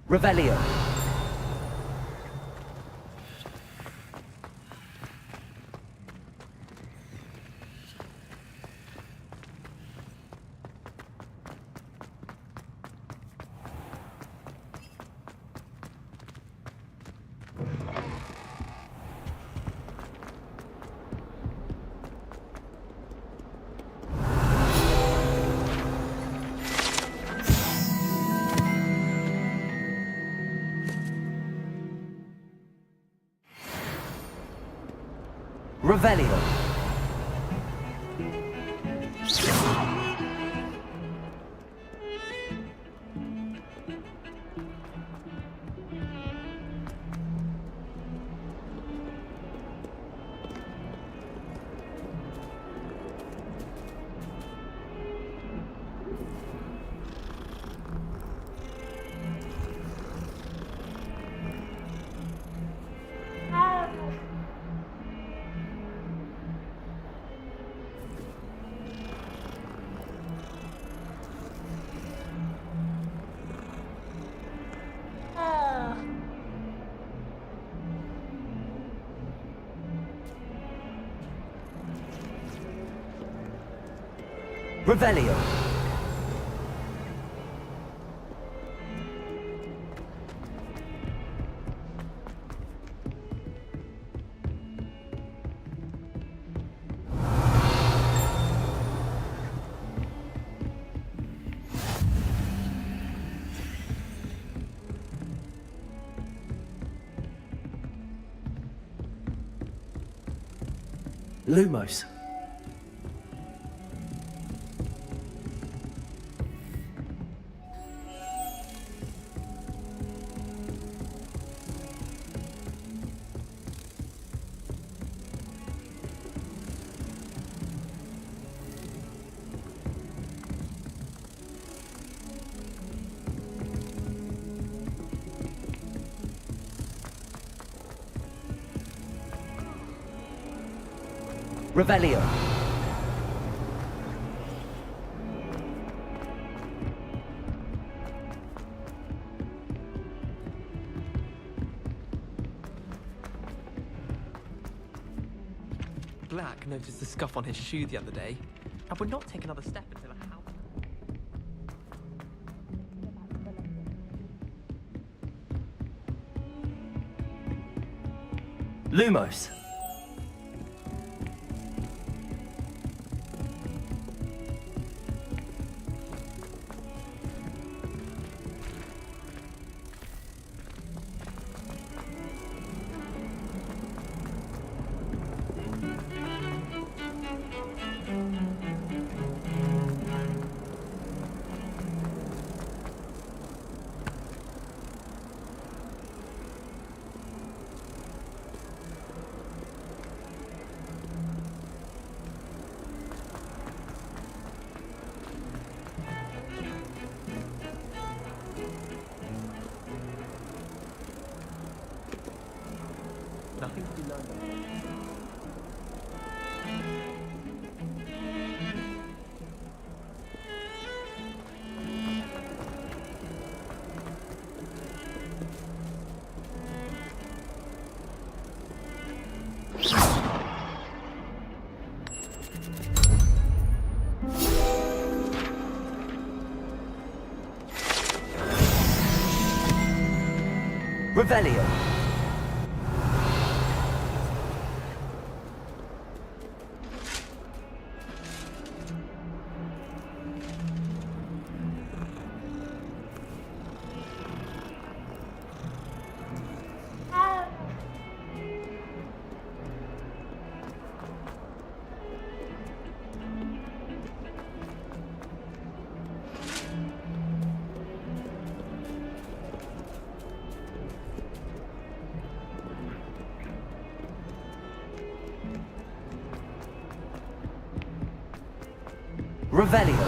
Revelio. Revelio. Revelio. Lumos. Revelio. Black noticed the scuff on his shoe the other day, and would not take another step until a house. Lumos. Nothing to be learned. Revelio. Revelio.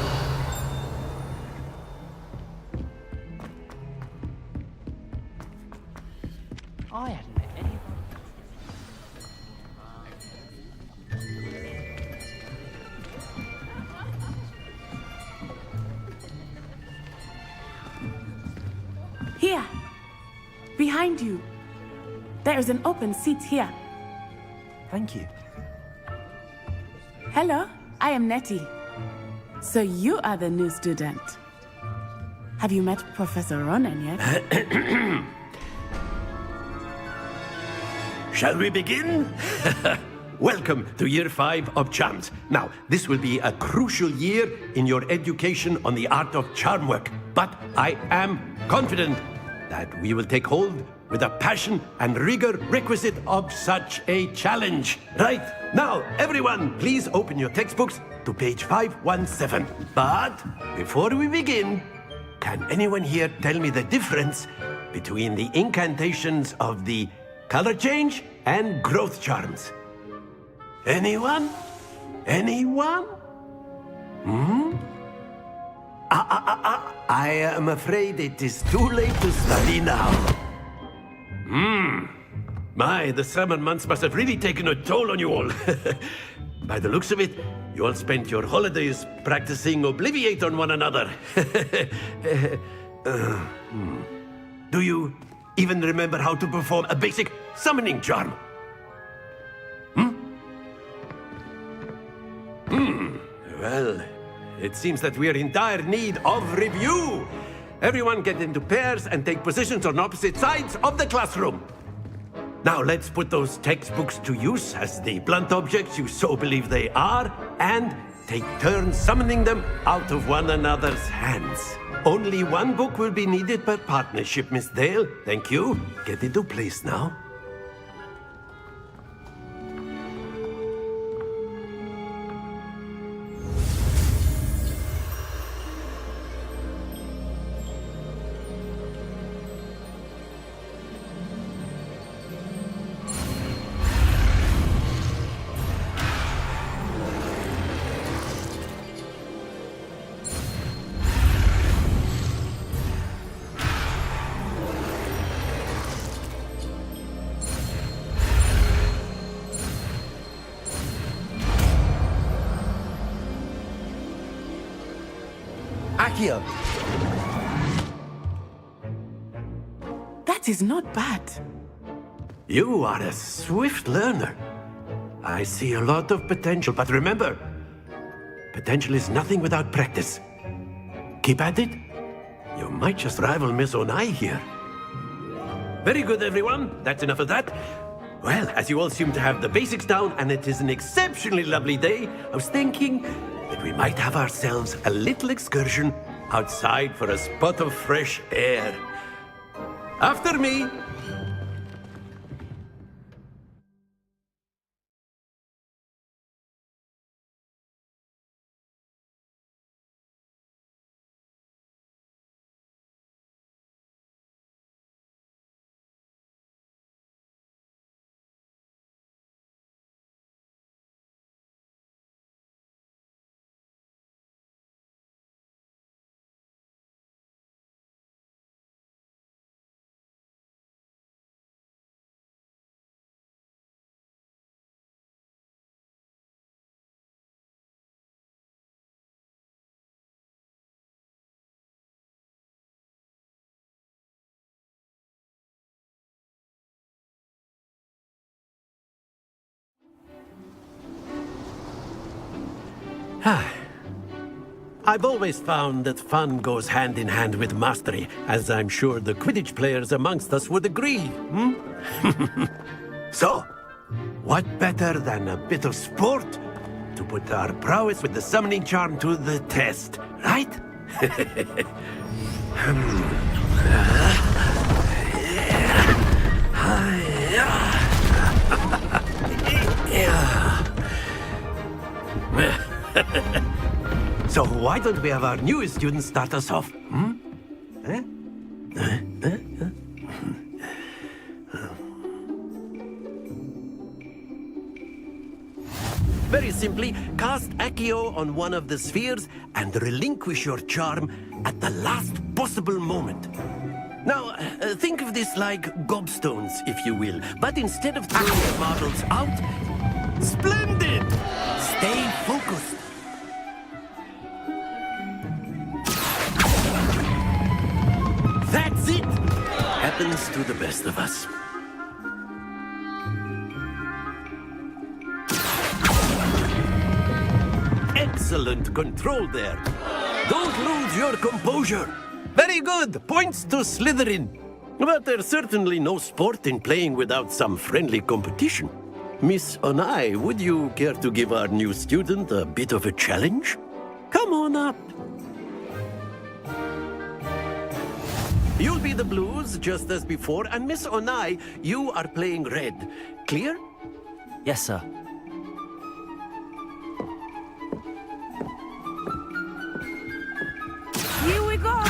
I hadn't met anyone. Here! Behind you! There is an open seat here. Thank you. Hello, I am Nettie. So you are the new student. Have you met Professor Ronan yet? Shall we begin? Welcome to Year 5 of Charms. Now, this will be a crucial year in your education on the art of charm work. But I am confident that we will take hold with the passion and rigor requisite of such a challenge. Right, now, everyone, please open your textbooks to page 517. But before we begin, can anyone here tell me the difference between the incantations of the color change and growth charms? Anyone? Anyone? I am afraid it is too late to study now. My, the summer months must have really taken a toll on you all. By the looks of it, you all spent your holidays practicing Obliviate on one another. Do you even remember how to perform a basic summoning charm? Well, it seems that we are in dire need of review. Everyone get into pairs and take positions on opposite sides of the classroom. Now let's put those textbooks to use as the blunt objects you so believe they are, and take turns summoning them out of one another's hands. Only one book will be needed per partnership, Miss Dale. Thank you. Get into place now. Accio. That is not bad. You are a swift learner. I see a lot of potential, but remember, potential is nothing without practice. Keep at it. You might just rival Miss Onai here. Very good, everyone. That's enough of that. Well, as you all seem to have the basics down, and it is an exceptionally lovely day, I was thinking that we might have ourselves a little excursion outside for a spot of fresh air. After me! I've always found that fun goes hand in hand with mastery, as I'm sure the Quidditch players amongst us would agree, hmm? So, what better than a bit of sport to put our prowess with the summoning charm to the test, right? So why don't we have our newest student start us off? Hmm? Very simply, cast Accio on one of the spheres and relinquish your charm at the last possible moment. Now, think of this like gobstones, if you will, but instead of throwing the marbles out, splendid! Stay focused. That's it! Happens to the best of us. Excellent control there. Don't lose your composure. Very good. Points to Slytherin. But there's certainly no sport in playing without some friendly competition. Miss Onai, would you care to give our new student a bit of a challenge? Come on up. You'll be the blues, just as before, and Miss Onai, you are playing red. Clear? Yes, sir. Here we go!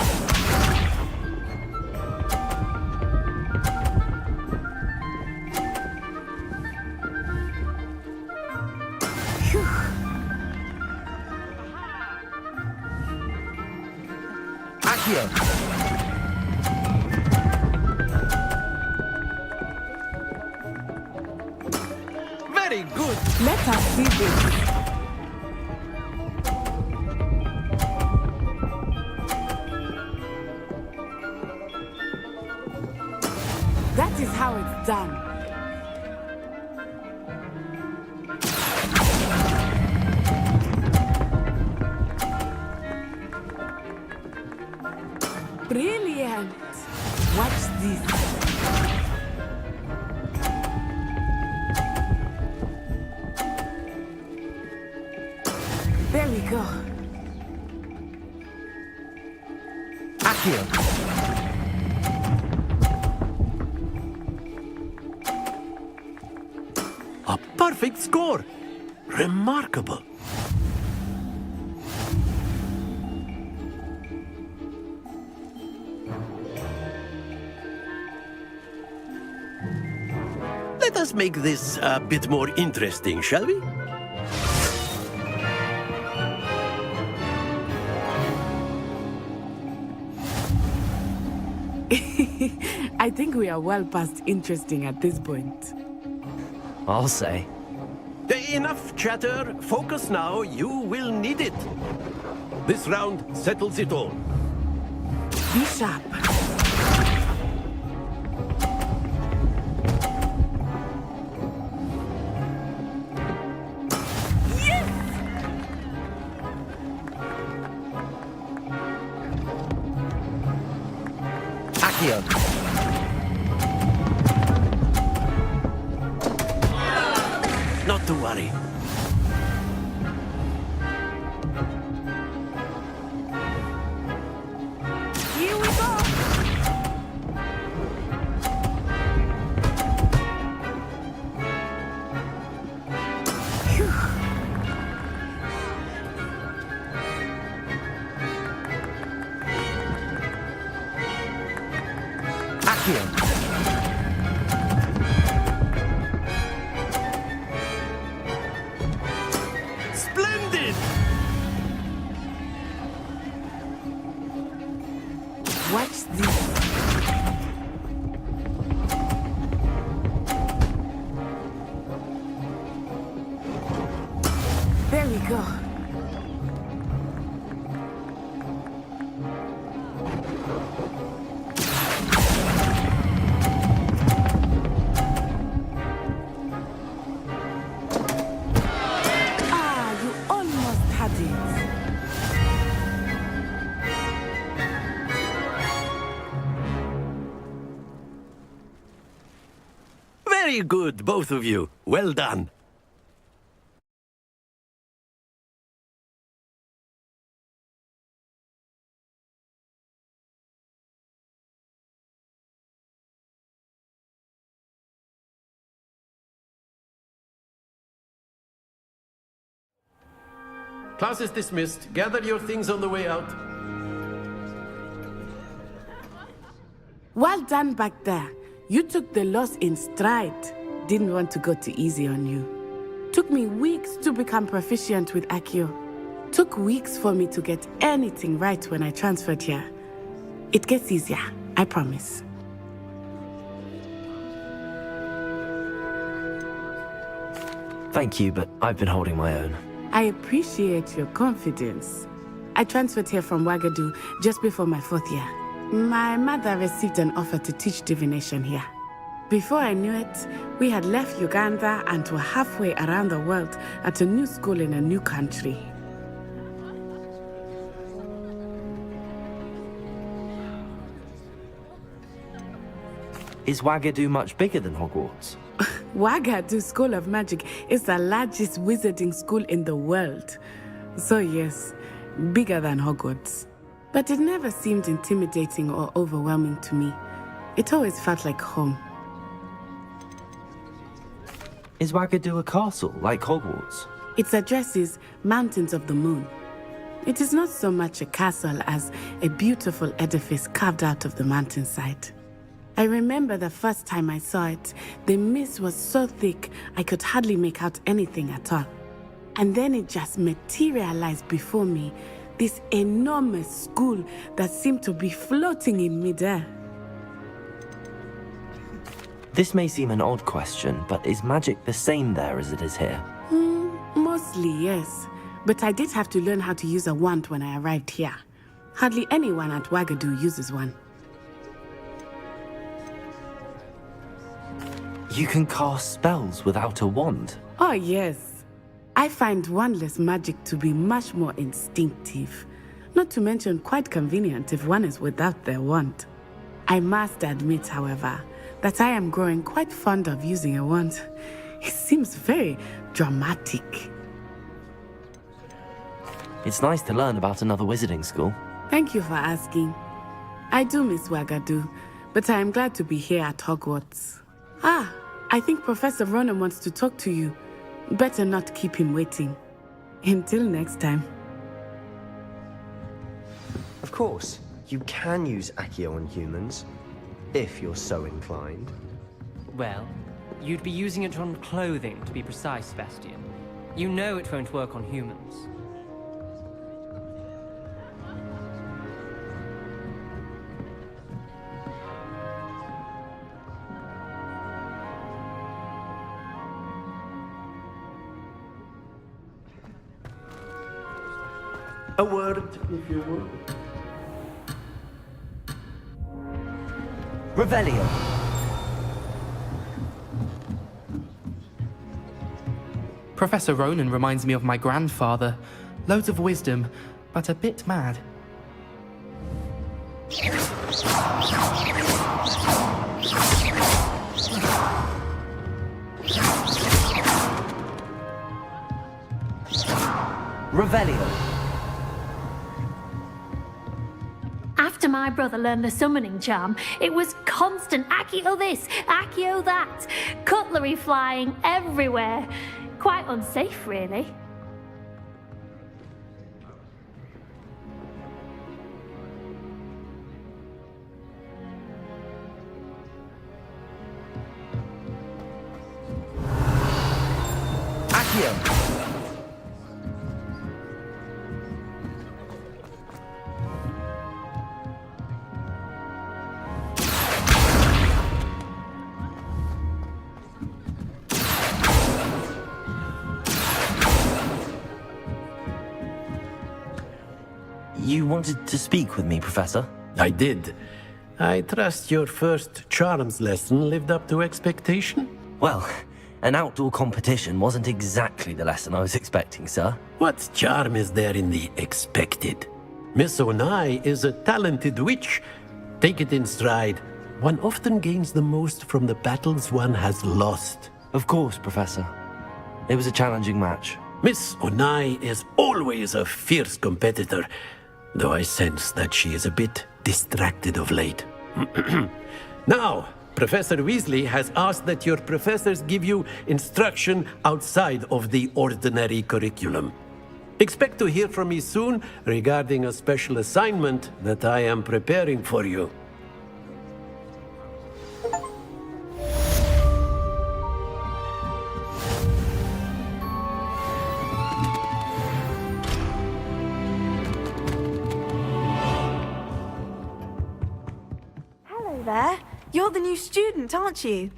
Accio! Very good. Let us see this. That is how it's done. Brilliant. Watch this. There we go. Accio! A perfect score. Remarkable. Let us make this a bit more interesting, shall we? I think we are well past interesting at this point. I'll say. Enough chatter. Focus now. You will need it. This round settles it all. Be sharp. Accio! to worry. Here we go! Accio! Splendid! Watch this. There we go. Ah, you almost had it. Very good, both of you. Well done. Class is dismissed. Gather your things on the way out. Well done back there. You took the loss in stride. Didn't want to go too easy on you. Took me weeks to become proficient with Accio. Took weeks for me to get anything right when I transferred here. It gets easier, I promise. Thank you, but I've been holding my own. I appreciate your confidence. I transferred here from Wagadu just before my 4th year. My mother received an offer to teach divination here. Before I knew it, we had left Uganda and were halfway around the world at a new school in a new country. Is Wagadu much bigger than Hogwarts? Wagadu School of Magic is the largest wizarding school in the world. So yes, bigger than Hogwarts. But it never seemed intimidating or overwhelming to me. It always felt like home. Is Wagadu a castle, like Hogwarts? Its address is Mountains of the Moon. It is not so much a castle as a beautiful edifice carved out of the mountainside. I remember the first time I saw it, the mist was so thick I could hardly make out anything at all. And then it just materialized before me, this enormous school that seemed to be floating in midair. This may seem an odd question, but is magic the same there as it is here? Mostly, yes. But I did have to learn how to use a wand when I arrived here. Hardly anyone at Wagadu uses one. You can cast spells without a wand? Oh, yes. I find wandless magic to be much more instinctive. Not to mention quite convenient if one is without their wand. I must admit, however, that I am growing quite fond of using a wand. It seems very dramatic. It's nice to learn about another wizarding school. Thank you for asking. I do miss Wagadu, but I am glad to be here at Hogwarts. Ah, I think Professor Ronan wants to talk to you. Better not keep him waiting. Until next time. Of course, you can use Accio on humans, if you're so inclined. Well, you'd be using it on clothing, to be precise, Sebastian. You know it won't work on humans. A word, if you would. Revelio. Professor Ronan reminds me of my grandfather. Loads of wisdom, but a bit mad. Revelio. After my brother learned the summoning charm, it was constant Accio this, Accio that. Cutlery flying everywhere. Quite unsafe, really. Accio. You wanted to speak with me, Professor? I did. I trust your first charms lesson lived up to expectation? Well, an outdoor competition wasn't exactly the lesson I was expecting, sir. What charm is there in the expected? Miss Onai is a talented witch. Take it in stride. One often gains the most from the battles one has lost. Of course, Professor. It was a challenging match. Miss Onai is always a fierce competitor, though I sense that she is a bit distracted of late. Now, Professor Weasley has asked that your professors give you instruction outside of the ordinary curriculum. Expect to hear from me soon regarding a special assignment that I am preparing for you. There. You're the new student, aren't you?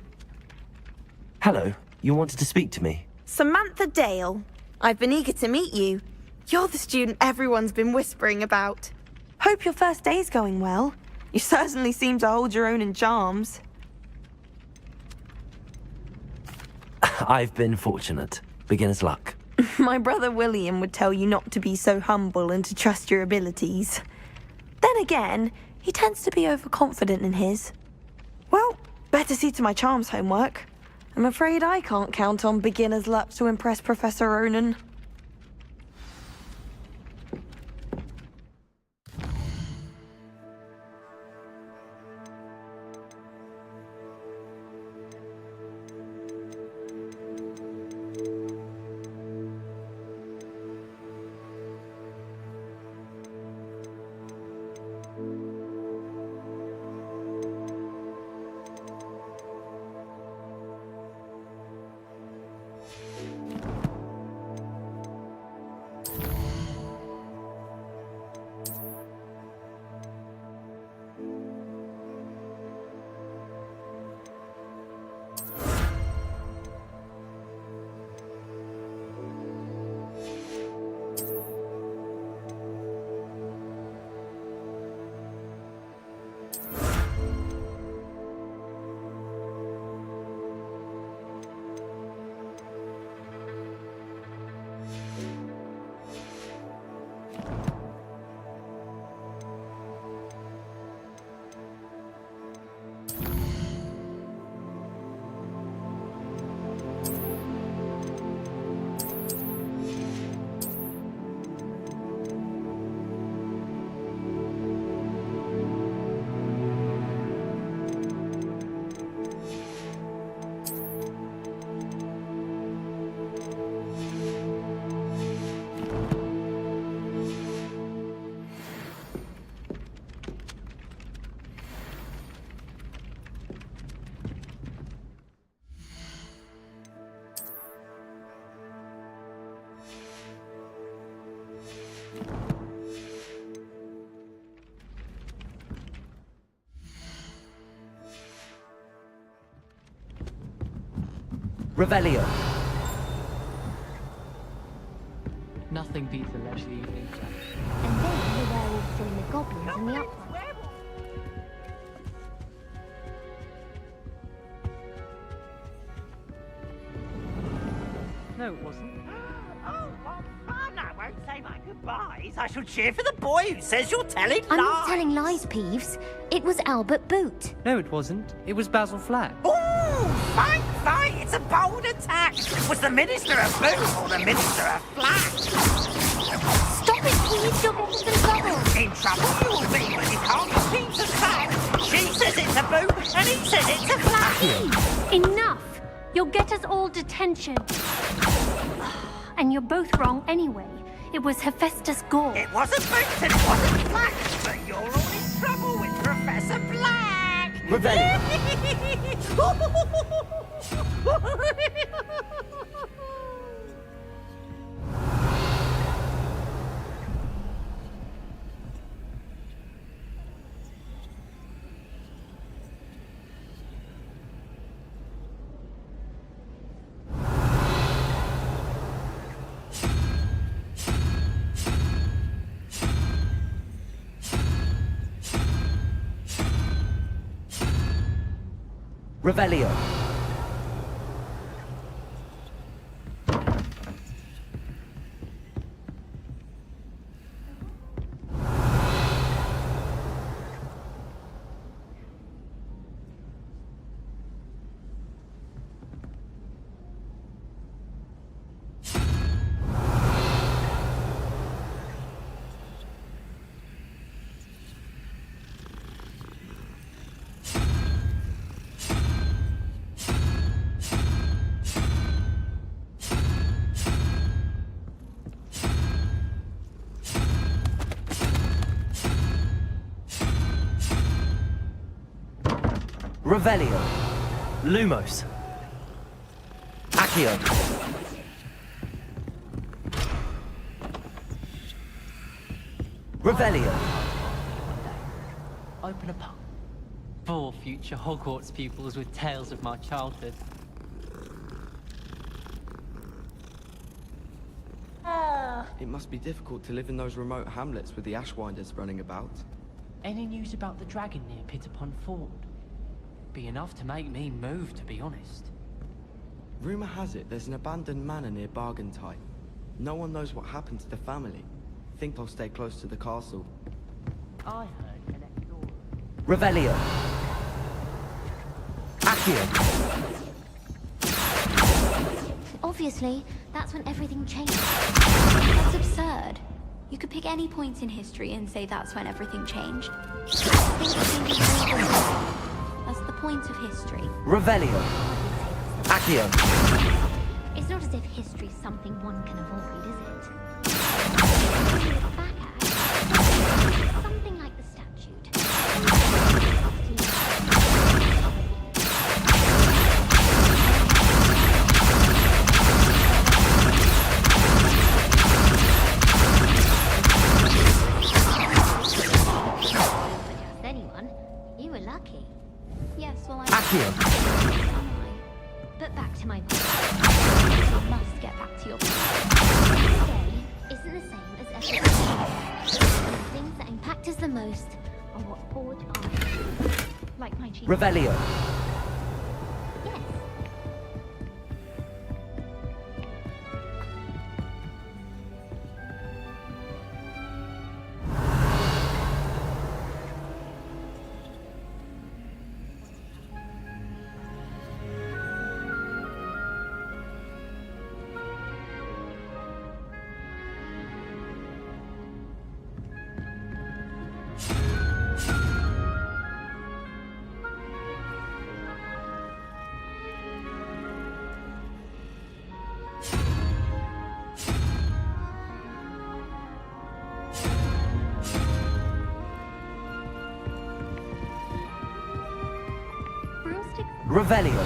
Hello. You wanted to speak to me? Samantha Dale. I've been eager to meet you. You're the student everyone's been whispering about. Hope your first day's going well. You certainly seem to hold your own in charms. I've been fortunate. Beginner's luck. My brother William would tell you not to be so humble and to trust your abilities. Then again, he tends to be overconfident in his. Well, better see to my charms homework. I'm afraid I can't count on beginner's luck to impress Professor Ronan. Revelio. Nothing beats a leisurely evening chat. And then the werewolves and the goblins and the upright. No, it wasn't. Oh, what fun! I won't say my goodbyes. I shall cheer for the boy who says you're telling lies. I'm not telling lies, Peeves. It was Albert Boot. No, it wasn't. It was Basil Flack. Oh, fight! It's a bold attack. Was the Minister of Boot or the Minister of Flack? trouble you'll be when you can't keep the flag. She says it's a boot, and he says it's a flag. Enough! You'll get us all detention. And you're both wrong anyway. It was Hephaestus Gore. It wasn't boots and it wasn't flags, but you're all in trouble with Professor Black. Revelio. Revelio. Revelio. Lumos. Accio. Revelio. Open a pub for future Hogwarts pupils with tales of my childhood. It must be difficult to live in those remote hamlets with the Ashwinders running about. Any news about the dragon near Pitterpond Ford? Be enough to make me move, to be honest. Rumor has it there's an abandoned manor near Bargentine. No one knows what happened to the family. Think I'll stay close to the castle. I heard next door. Revelio. Accio. Obviously, that's when everything changed. That's absurd. You could pick any point in history and say that's when everything changed. Things change every day. That's the point of history. Revelio. Accio. It's not as if history's something one can avoid, is it? Back at something like the statute. Just anyone. You were lucky. Yes, well, Accio. But back to my point. You must get back to your point. Today isn't the same as every day. The things that impact us the most are what forge our future. Like my cheese. Revelio. Yes. Revelio.